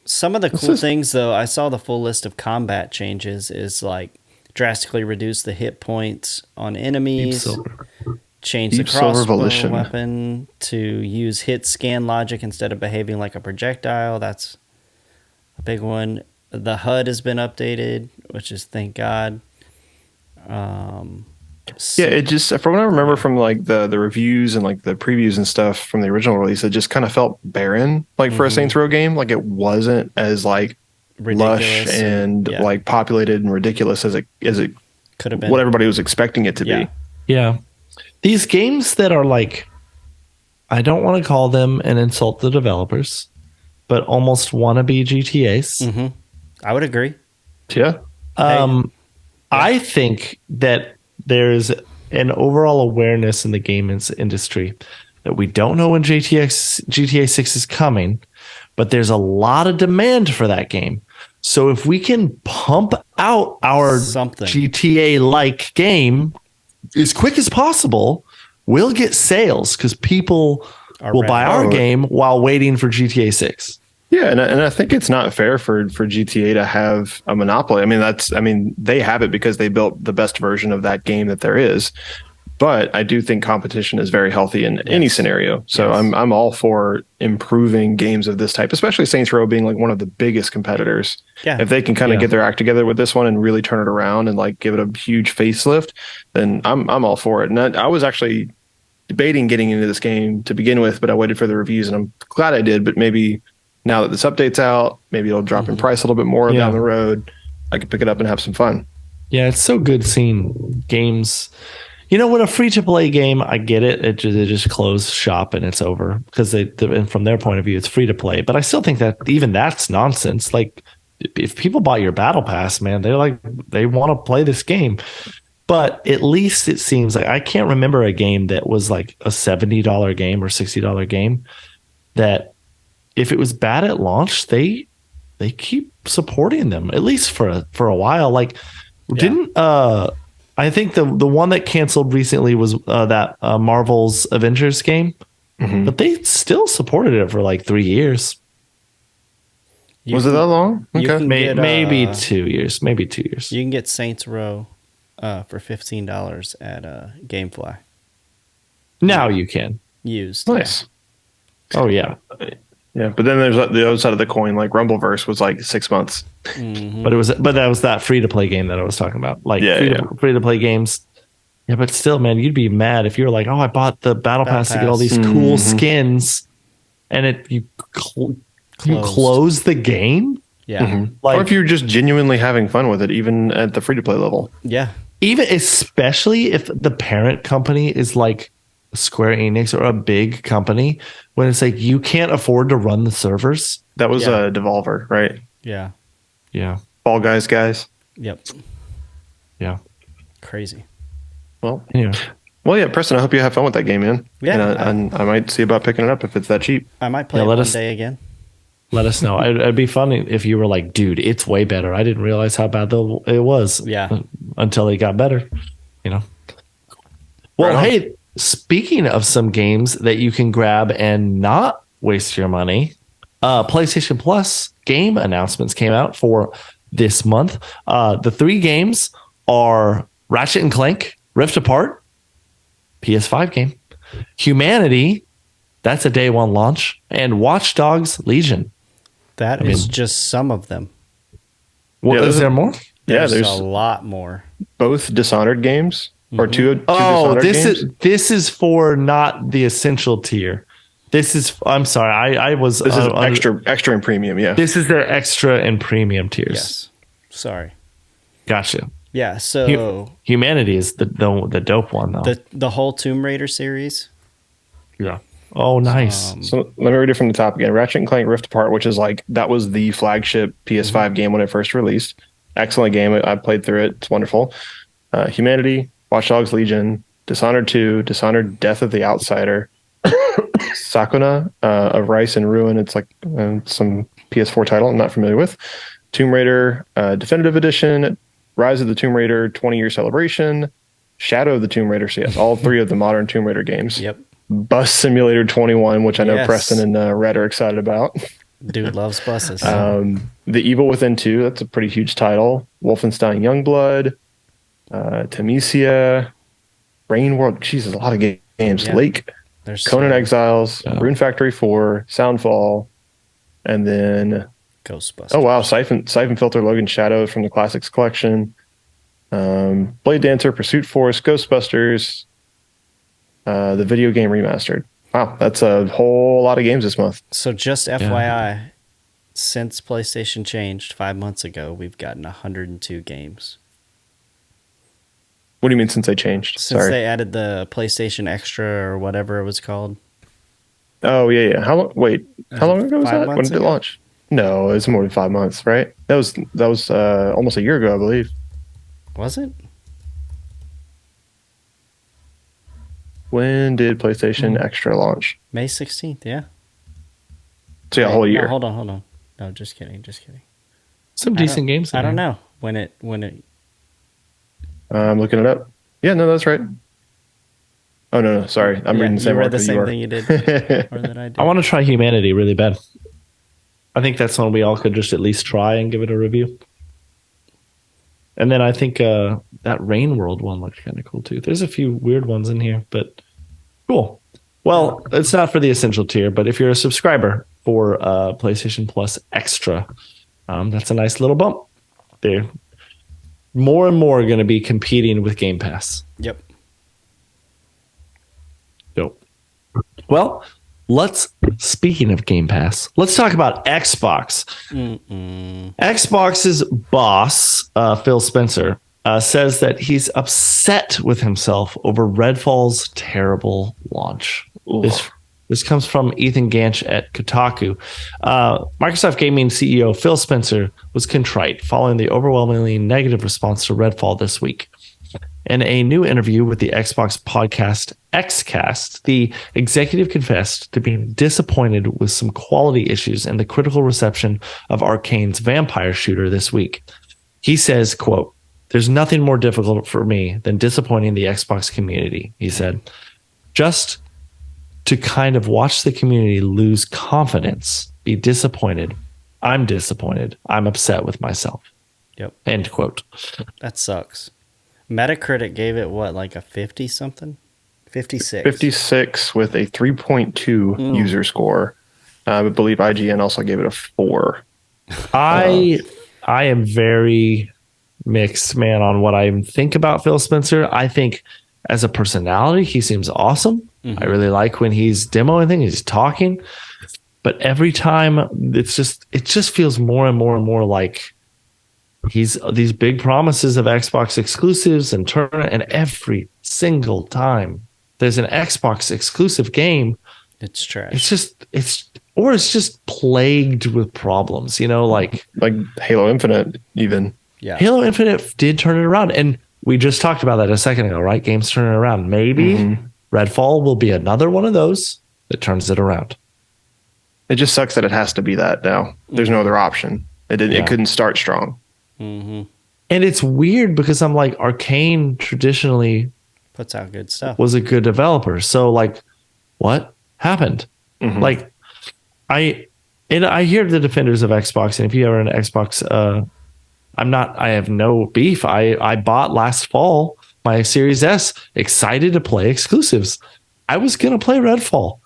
Some of the cool things, though, I saw the full list of combat changes is like drastically reduce the hit points on enemies, change the Deep Silver crossbow Volition. weapon to use hit scan logic instead of behaving like a projectile. That's a big one. The HUD has been updated, which is thank God. Yeah, it just from what I remember from like the reviews and like the previews and stuff from the original release, it just kind of felt barren, like for a Saints Row game. Like it wasn't as like lush and like populated and ridiculous as it could have been. What everybody was expecting it to be. Yeah, these games that are like, I don't want to call them and insult the developers, but almost wannabe GTAs. I would agree. Yeah. I think that there's an overall awareness in the games industry that we don't know when GTA 6 is coming, but there's a lot of demand for that game. So if we can pump out our GTA-like game as quick as possible, we'll get sales because people will buy our game while waiting for GTA 6. Yeah, and I think it's not fair for GTA to have a monopoly. I mean, they have it because they built the best version of that game that there is. But I do think competition is very healthy in any scenario. So I'm all for improving games of this type, especially Saints Row being like one of the biggest competitors. Yeah. If they can kind of get their act together with this one and really turn it around and like give it a huge facelift, then I'm all for it. And I was actually debating getting into this game to begin with, but I waited for the reviews and I'm glad I did. But maybe now that this update's out, maybe it'll drop in price a little bit more down the road. I could pick it up and have some fun. Yeah, it's so good seeing games. You know, when a free-to-play game, I get it. They just close shop and it's over because and from their point of view, it's free to play. But I still think that even that's nonsense. Like, if people bought your battle pass, man, they want to play this game. But at least it seems like I can't remember a game that was like a $70 game or $60 game that if it was bad at launch, they keep supporting them at least for a while. Like, didn't I think the one that canceled recently was that Marvel's Avengers game, but they still supported it for like 3 years. Was it that long? Okay, maybe 2 years. Maybe 2 years. You can get Saints Row for $15 at GameFly. Now you can used. Nice. Yeah. Oh yeah. Yeah, but then there's the other side of the coin. Like Rumbleverse was like 6 months, but that was that free to play game that I was talking about. Like free to play games. Yeah, but still, man, you'd be mad if you were like, "Oh, I bought the battle pass to get all these cool skins," and you close the game. Yeah, or if you're just genuinely having fun with it, even at the free to play level. Yeah, even especially if the parent company is like Square Enix or a big company, when it's like you can't afford to run the servers. That was a Devolver, right? Yeah. Fall Guys. Yep. Yeah. Crazy. Well, anyway. Well, yeah, Preston, I hope you have fun with that game, man. Yeah. And I might see about picking it up if it's that cheap. I might play it one day again. Let us know. It'd be funny if you were like, dude, it's way better. I didn't realize how bad it was. Yeah. Until it got better, you know. Well, hey, speaking of some games that you can grab and not waste your money, PlayStation Plus game announcements came out for this month. The 3 games are Ratchet and Clank Rift Apart, PS5 game, Humanity, that's a day one launch, and Watch Dogs Legion. That is just some of them. Well, is there more? There's a lot more. Both Dishonored games. Or two Dishonored games? This is for not the essential tier. This is I'm sorry, I was this is extra and premium, yeah. This is their extra and premium tiers. Yes. Sorry. Gotcha. Yeah, so Humanity is the dope one though. The whole Tomb Raider series. Yeah. Oh, nice. So let me read it from the top again. Ratchet and Clank Rift Apart, which is like that was the flagship PS5 game when it first released. Excellent game. I played through it. It's wonderful. Humanity, Watch Dogs Legion, Dishonored 2, Dishonored Death of the Outsider, Sakuna of Rice and Ruin. It's like some PS4 title I'm not familiar with. Tomb Raider Definitive Edition, Rise of the Tomb Raider 20-year celebration, Shadow of the Tomb Raider. So yes, all three of the modern Tomb Raider games. Yep. Bus Simulator 21, which I know Yes. Preston and Red are excited about. Dude loves buses. The Evil Within 2, that's a pretty huge title. Wolfenstein Youngblood, Tamesia, Rain World. Jesus, a lot of games. Yeah. Lake, There's Conan Exiles, Yeah. Rune Factory 4, Soundfall, and then Ghostbusters. oh wow, Siphon Filter, Logan Shadow from the Classics Collection, Blade Dancer, Pursuit Force, Ghostbusters, the video game remastered. Wow, that's a whole lot of games this month. So just FYI, since PlayStation changed 5 months ago, we've gotten 102 games. What do you mean since they changed? Since Sorry. they added the PlayStation Extra or whatever it was called. Oh yeah. How long? Wait, how long ago was 5 that? When months did it ago? launch? No, it's more than 5 months, right? That was almost a year ago, I believe. Was it? When did PlayStation Extra launch? May 16th, yeah. So yeah, a whole Wait, no, year. hold on. No, just kidding. Some decent games. I in don't there. know when it I'm looking it up. Yeah, no, that's right. Oh no, sorry, I'm reading the same you read article the same you are. thing you did or that I did. I want to try Humanity really bad. I think that's one we all could just at least try and give it a review. And then I think that Rain World one looks kind of cool too. There's a few weird ones in here, but cool. Well, it's not for the essential tier, but if you're a subscriber for PlayStation Plus Extra, that's a nice little bump. They're more and more going to be competing with Game Pass. Yep. Dope. Well, speaking of Game Pass, let's talk about Xbox. Xbox's boss, Phil Spencer, says that he's upset with himself over Redfall's terrible launch. This comes from Ethan Ganch at Kotaku. Microsoft Gaming CEO Phil Spencer was contrite following the overwhelmingly negative response to Redfall this week. In a new interview with the Xbox podcast Xcast, the executive confessed to being disappointed with some quality issues and the critical reception of Arcane's vampire shooter this week. He says, quote, "There's nothing more difficult for me than disappointing the Xbox community," he said. "Just to kind of watch the community lose confidence, be disappointed. I'm disappointed. I'm upset with myself." Yep. End quote. That sucks. Metacritic gave it what, like a 50 something? 56. 56 with a 3.2 user score. I believe IGN also gave it a 4. I am very mixed, man, on what I think about Phil Spencer. I think as a personality, he seems awesome. I really like when he's demoing things, he's talking. But every time it just feels more and more and more like he's these big promises of Xbox exclusives and every single time there's an Xbox exclusive game, It's trash. it's just plagued with problems, like Halo Infinite even. Yeah. Halo Infinite did turn it around, and we just talked about that a second ago, right? Games turning it around. Maybe Redfall will be another one of those that turns it around. It just sucks that it has to be that now. There's no other option. It couldn't start strong. Mm-hmm. And it's weird because I'm like, Arcane traditionally Puts out good stuff. was a good developer. So like, what happened? Like, I hear the defenders of Xbox, and if you ever an Xbox, I have no beef. I bought last fall my Series S, excited to play exclusives. I was gonna play Redfall.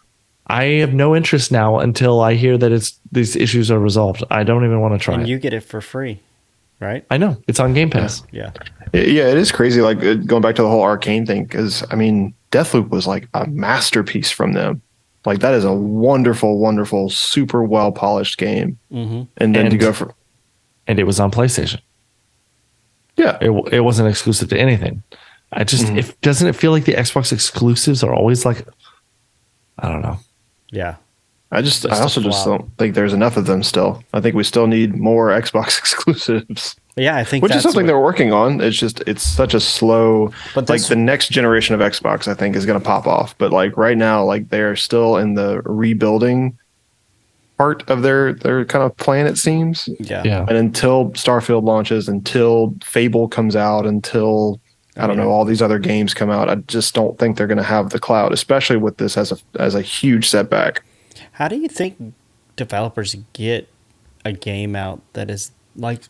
I have no interest now until I hear that these issues are resolved. I don't even want to try And it. you get it for free, right? I know it's on Game Pass. Yeah. Yeah, it is crazy. Like going back to the whole Arcane thing, because I mean, Deathloop was like a masterpiece from them. Like that is a wonderful, wonderful, super well polished game. Mm-hmm. And then to And- go for And it was on PlayStation. yeah, It wasn't exclusive to anything. Doesn't it feel like the Xbox exclusives are always like, I don't know. Yeah. I Just a also just flop. don't think there's enough of them still. I think we still need more Xbox exclusives, Yeah, I think which is that's something what, they're working on. It's such a slow, but like this, the next generation of Xbox, I think is going to pop off. But like right now, like they're still in the rebuilding part of their kind of plan, it seems. yeah. Yeah. And until Starfield launches, until Fable comes out, until I don't Yeah. know, all these other games come out, I just don't think they're going to have the cloud, especially with this as a huge setback. How do you think developers get a game out that is like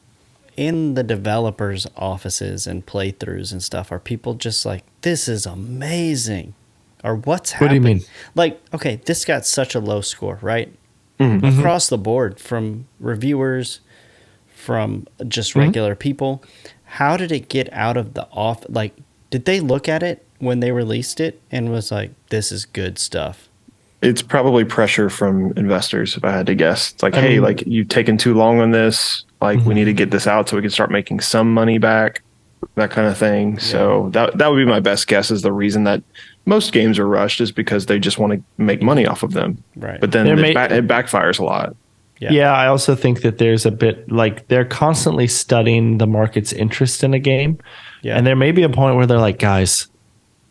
in the developers' offices and playthroughs and stuff? Are people just like, this is amazing? Or what's What do you happening? mean? Like, okay, this got such a low score, right? Mhm. Across the board from reviewers, from just Mhm. regular people. How did it get out of the off? Like, did they look at it when they released it and was like, this is good stuff? It's probably pressure from investors, if I had to guess. It's like, I hey, mean, like you've taken too long on this. Like we Mhm. need to get this out so we can start making some money back, that kind of thing. So that would be my best guess. Is the reason that most games are rushed is because they just want to make money off of them. Right. But then There may- it backfires a lot. Yeah, I also think that there's a bit like they're constantly studying the market's interest in a game. Yeah. And there may be a point where they're like, guys,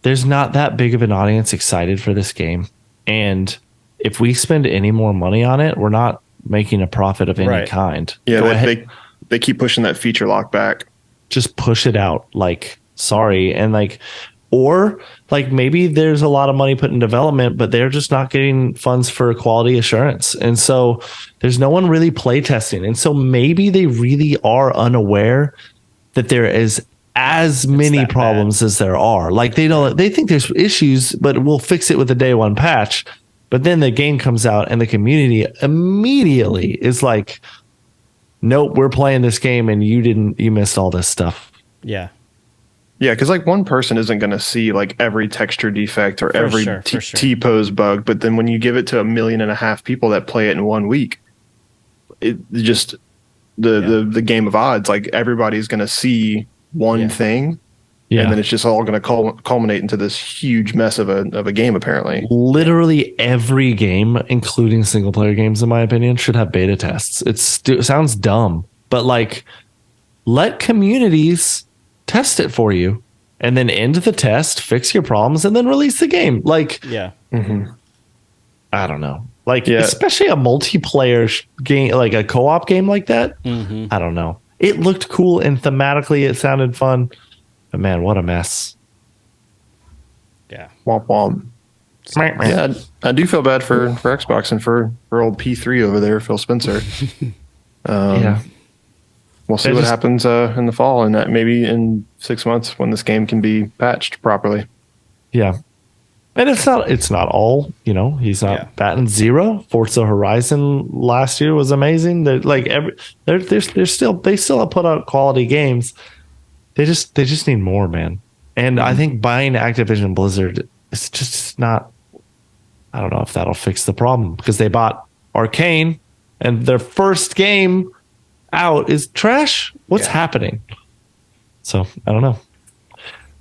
there's not that big of an audience excited for this game. And if we spend any more money on it, we're not making a profit of any Right. kind. Yeah, Go they, ahead, they keep pushing that feature lock back. just push it out. Like, sorry. And like, or like maybe there's a lot of money put in development, but they're just not getting funds for quality assurance. And so there's no one really play testing. And so maybe they really are unaware that there is as many that problems as there are. Like they think there's issues, but we'll fix it with a day one patch. But then the game comes out and the community immediately is like, nope, we're playing this game and you missed all this stuff. Yeah. Yeah, because like one person isn't going to see like every texture defect or every sure, for sure. T-pose bug, but then when you give it to 1.5 million people that play it in 1 week, it just the game of odds. Like everybody's going to see one Yeah. thing, Yeah. and then it's just all going to culminate into this huge mess of a game. Apparently, Literally every game, including single player games, in my opinion, should have beta tests. It sounds dumb, but like let communities test it for you and then end the test, fix your problems, and then release the game. Like, Yeah. I don't know. Like, Yeah. especially a multiplayer game, like a co-op game like that. Mm-hmm. I don't know. It looked cool and thematically it sounded fun. But man, what a mess. Yeah. womp womp. Yeah, I do feel bad for Xbox and for old P3 over there, Phil Spencer. Yeah. We'll see I what just- happens in the fall, and that maybe in 6 months when this game can be patched properly. Yeah. And it's not all, he's not Yeah. batting zero. Forza Horizon last year was amazing. They still have put out quality games. They just need more, man. And I think buying Activision Blizzard is just not, I don't know if that'll fix the problem because they bought Arcane and their first game out is trash. What's happening? So I don't know.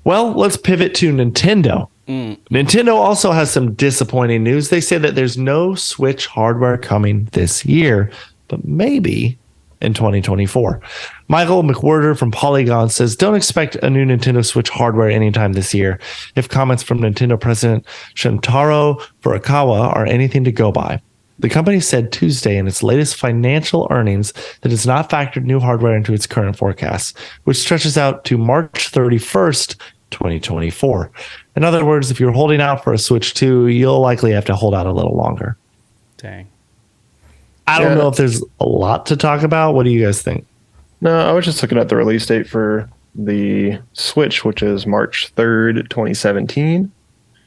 Well, let's pivot to Nintendo. Nintendo also has some disappointing news. They say that there's no Switch hardware coming this year, but maybe in 2024. Michael McWhorter from Polygon says, don't expect a new Nintendo Switch hardware anytime this year. If comments from Nintendo President Shintaro Furukawa are anything to go by. The company said Tuesday in its latest financial earnings that it's not factored new hardware into its current forecast, which stretches out to March 31st, 2024. In other words, if you're holding out for a Switch 2, you'll likely have to hold out a little longer. Dang. I don't know if there's a lot to talk about. What do you guys think? No, I was just looking at the release date for the Switch, which is March 3rd, 2017.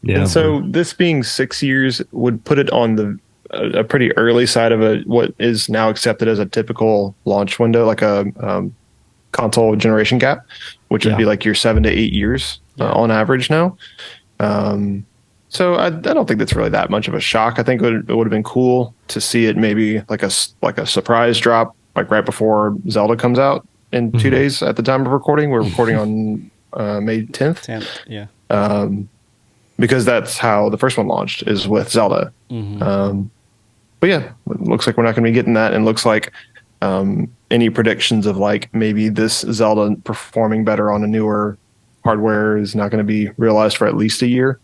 Yeah. And so this being 6 years would put it on a pretty early side of what is now accepted as a typical launch window, like a console generation gap, which would be like your 7 to 8 years on average now. So I don't think that's really that much of a shock. I think it would have been cool to see it maybe like a surprise drop, like right before Zelda comes out in 2 days at the time of recording. We're recording on May 10th. 10th. Yeah. because that's how the first one launched, is with Zelda. But yeah, it looks like we're not going to be getting that, and looks like any predictions of like maybe this Zelda performing better on a newer hardware is not going to be realized for at least a year.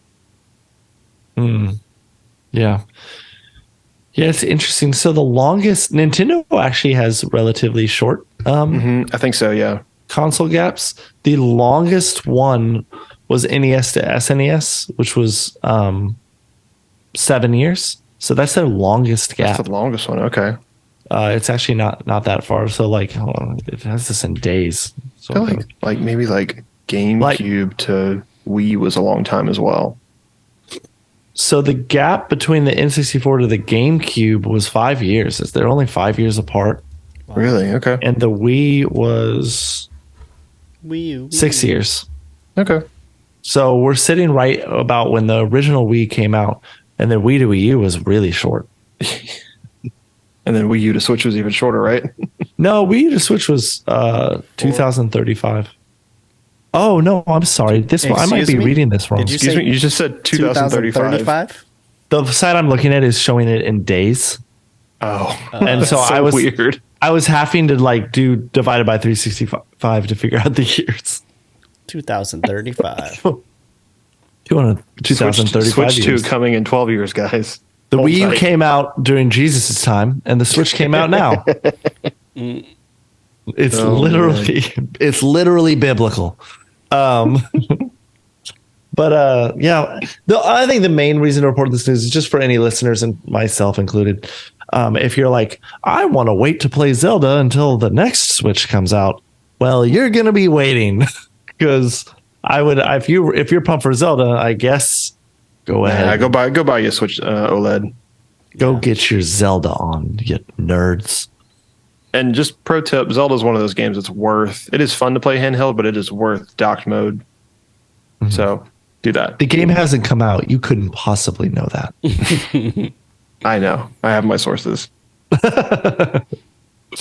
Yeah. Yeah, it's interesting. So the longest Nintendo actually has relatively short I think so. Yeah. console gaps. The longest one was NES to SNES, which was 7 years. So that's their longest gap. That's the longest one. Okay. It's actually not that far. So like, hold on, it has this in days. So I feel like maybe like GameCube to Wii was a long time as well. So the gap between the N64 to the GameCube was 5 years. They're only 5 years apart. Really? Okay. And the Wii was Wii U. 6 years. Okay. So we're sitting right about when the original Wii came out, and the Wii to Wii U was really short. And then Wii U to Switch was even shorter, right? No, Wii U to Switch was 2035. Oh no, I'm sorry. This one, I might be reading this wrong. Did you Excuse me. You just said 2035. The site I'm looking at is showing it in days. Oh, And so so I was weird. I was having to like do divided by 365 to figure out the years. 2035. 2035 Switch years. 2 coming in 12 years, guys. The Hold Wii U tight. came out during Jesus' time, and the Switch came out now. It's it's literally biblical. But yeah, I think the main reason to report this news is just for any listeners, and myself included. If you're like, I want to wait to play Zelda until the next Switch comes out, well, you're gonna be waiting, because if you're pumped for Zelda, I guess go ahead. Yeah, go buy you a Switch OLED. Go get your Zelda on, you nerds. And just pro tip, Zelda is one of those games that's it is fun to play handheld, but it is worth docked mode. So do that. The game hasn't come out. You couldn't possibly know that. I know. I have my sources.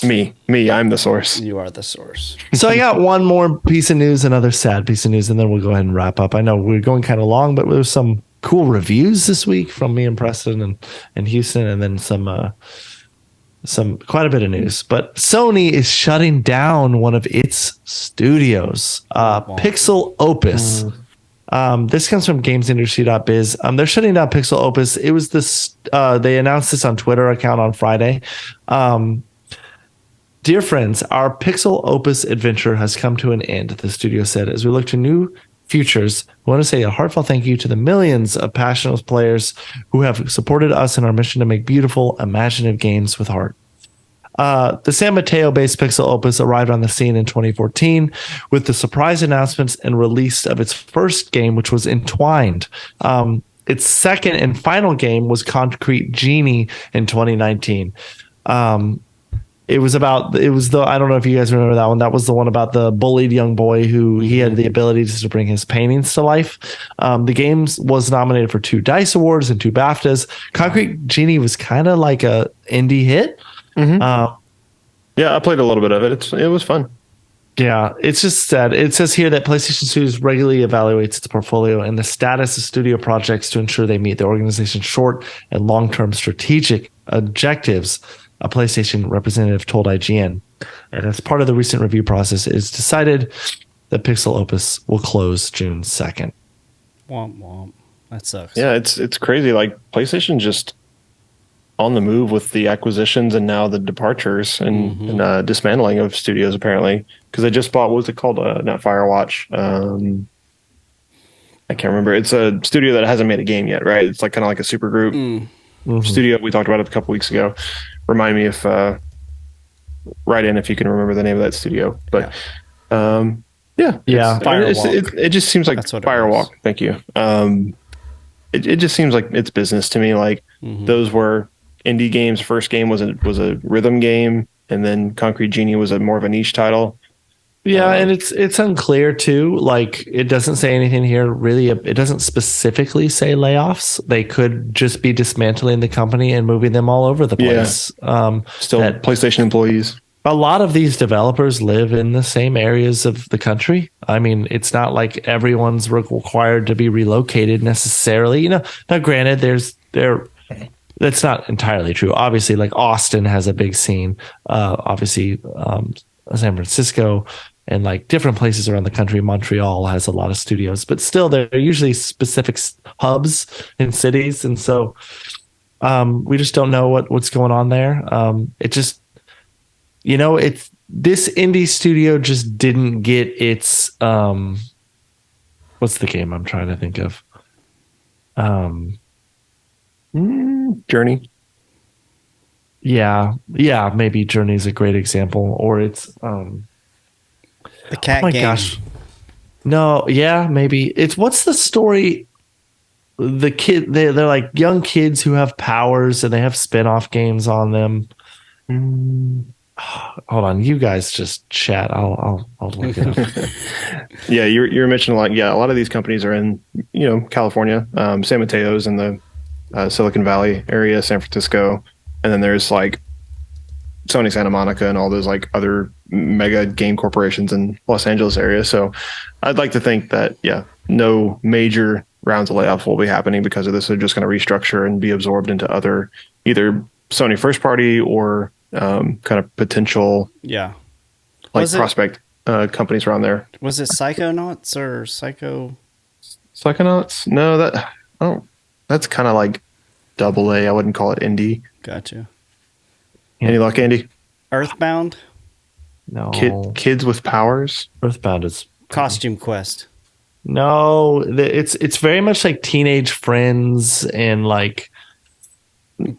Me, I'm the source. You are the source. So I got one more piece of news, another sad piece of news, and then we'll go ahead and wrap up. I know we're going kind of long, but there's some cool reviews this week from me and Preston and Houston, and then some quite a bit of news. But Sony is shutting down one of its studios, PixelOpus. This comes from gamesindustry.biz. They're shutting down PixelOpus. It was this. They announced this on Twitter account on Friday. Dear friends, our PixelOpus adventure has come to an end, the studio said. As we look to new futures, I want to say a heartfelt thank you to the millions of passionate players who have supported us in our mission to make beautiful, imaginative games with heart. The San Mateo-based PixelOpus arrived on the scene in 2014 with the surprise announcements and release of its first game, which was Entwined. Its second and final game was Concrete Genie in 2019. I don't know if you guys remember that one. That was the one about the bullied young boy who he had the ability to bring his paintings to life. The game was nominated for 2 DICE Awards and 2 BAFTAs. Concrete Genie was kind of like a indie hit. Yeah, I played a little bit of it. It was fun. Yeah, it's just sad. It says here that PlayStation Studios regularly evaluates its portfolio and the status of studio projects to ensure they meet the organization's short and long-term strategic objectives, a PlayStation representative told IGN. And as part of the recent review process, it is decided that PixelOpus will close June 2nd. Womp womp. That sucks. Yeah, it's crazy. Like PlayStation just on the move with the acquisitions and now the departures and dismantling of studios, apparently, because they just bought, what was it called? Not Firewatch. I can't remember. It's a studio that hasn't made a game yet, right? It's like kind of like a super group studio. We talked about it a couple weeks ago. Remind me if write in if you can remember the name of that studio. But it just seems like Firewalk. Thank you. It just seems like it's business to me. Like those were indie games. First game was a rhythm game, and then Concrete Genie was more of a niche title. Yeah, and it's unclear too. Like it doesn't say anything here really. It doesn't specifically say layoffs. They could just be dismantling the company and moving them all over the place. Still PlayStation employees. a lot of these developers live in the same areas of the country. I mean, it's not like everyone's required to be relocated necessarily. Now granted, that's not entirely true. Obviously, like Austin has a big scene. Obviously, San Francisco and like different places around the country. Montreal has a lot of studios, but still, they're usually specific hubs in cities, and so we just don't know what's going on there. It just, it's this indie studio just didn't get its what's the game I'm trying to think of? Journey. Yeah, maybe Journey's a great example, or it's The cat oh my game. gosh. No, yeah, maybe. It's what's the story? The kid they're like young kids who have powers and they have spin-off games on them. Hold on, you guys just chat. I'll look it up. Yeah, you're mentioning a lot of these companies are in California, San Mateo's in the Silicon Valley area, San Francisco, and then there's like Sony Santa Monica and all those like other mega game corporations in Los Angeles area. So I'd like to think that no major rounds of layoffs will be happening because of this. They're just going to restructure and be absorbed into other either Sony first party or kind of potential prospect companies around there. Was it Psychonauts or Psycho? Psychonauts? No, that's kind of like double A. I wouldn't call it indie. Gotcha. Any luck, Andy? Earthbound? No, kids with powers. Earthbound is Costume Quest. no. It's very much like Teenage Friends and like.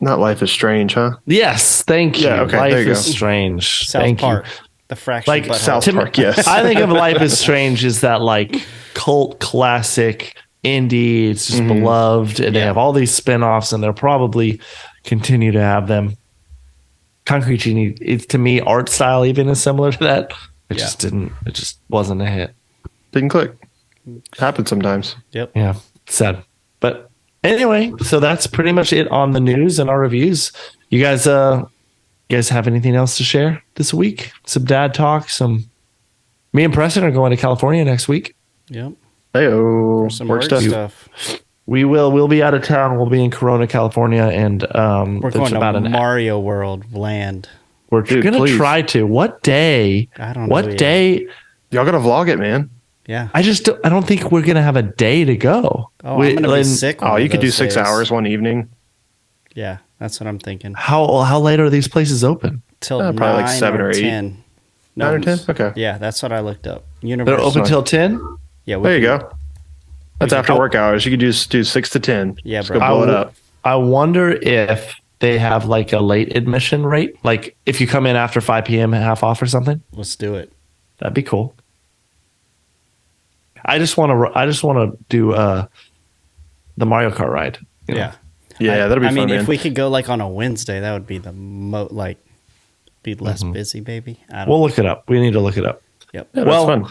Not Life is Strange, huh? Yes, thank you. Yeah, okay, Life there you is go. Strange. South Thank Park. you. The fraction Like butthole. South Park, yes. I think of Life is Strange as that like cult classic indie. It's just beloved, and they have all these spin-offs, and they'll probably continue to have them. Concrete Genie, it's to me art style even is similar to that. It just wasn't a hit. Didn't click. Happens sometimes. Yep. Yeah, sad. But anyway, so that's pretty much it on the news and our reviews. You guys have anything else to share this week? Some dad talk. Me and Preston are going to California next week. Yep. Hey-o. Some Work stuff. We'll be out of town. We'll be in Corona, California, and We're going to Mario World land. We're going to please. try to. What day? I don't know What yet. day? Y'all gotta vlog it, man. Yeah. I don't think we're going to have a day to go. Oh, I'm going to be sick. Oh, one you of could do those 6 days. hours one evening. Yeah, that's what I'm thinking. How late are these places open? Till probably 9 like 7 or 8. 10. 9 or 10? Okay. Yeah, that's what I looked up. They're Universal. open till 10? Yeah, we There you can- go. That's after work hours. You could do 6 to 10. Yeah, Just bro. go blow it up. I wonder if they have like a late admission rate. Like if you come in after 5 p.m. half off or something. Let's do it. That'd be cool. I just want to do the Mario Kart ride. you know? Yeah. Yeah, that'll be I fun, mean, man. if we could go like on a Wednesday, that would be be less busy, baby. I don't We'll look it up. We need to look it up. Yep. Yeah, that's well, fun.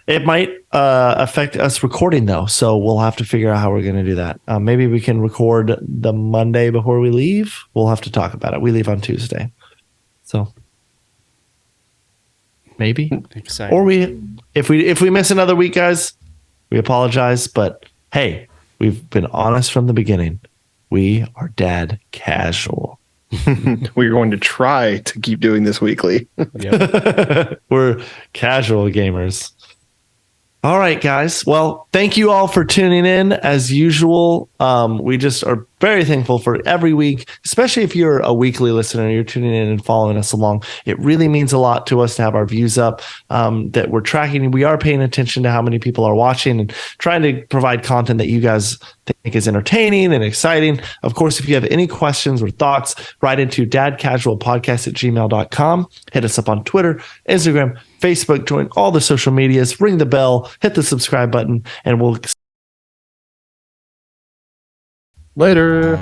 It might affect us recording though, so we'll have to figure out how we're going to do that. Maybe we can record the Monday before we leave. We'll have to talk about it. We leave on Tuesday, so maybe. Exciting. Or if we miss another week, guys, we apologize. But hey, we've been honest from the beginning. We are dad casual. We're going to try to keep doing this weekly. Yep. We're casual gamers. All right, guys. Well, thank you all for tuning in. As usual, we just are very thankful for every week, especially if you're a weekly listener, you're tuning in and following us along. It really means a lot to us to have our views up, that we're tracking. We are paying attention to how many people are watching and trying to provide content that you guys think is entertaining and exciting. Of course, if you have any questions or thoughts, write into dadcasualpodcast@gmail.com. Hit us up on Twitter, Instagram, Facebook, join all the social medias, ring the bell, hit the subscribe button, and we'll Later.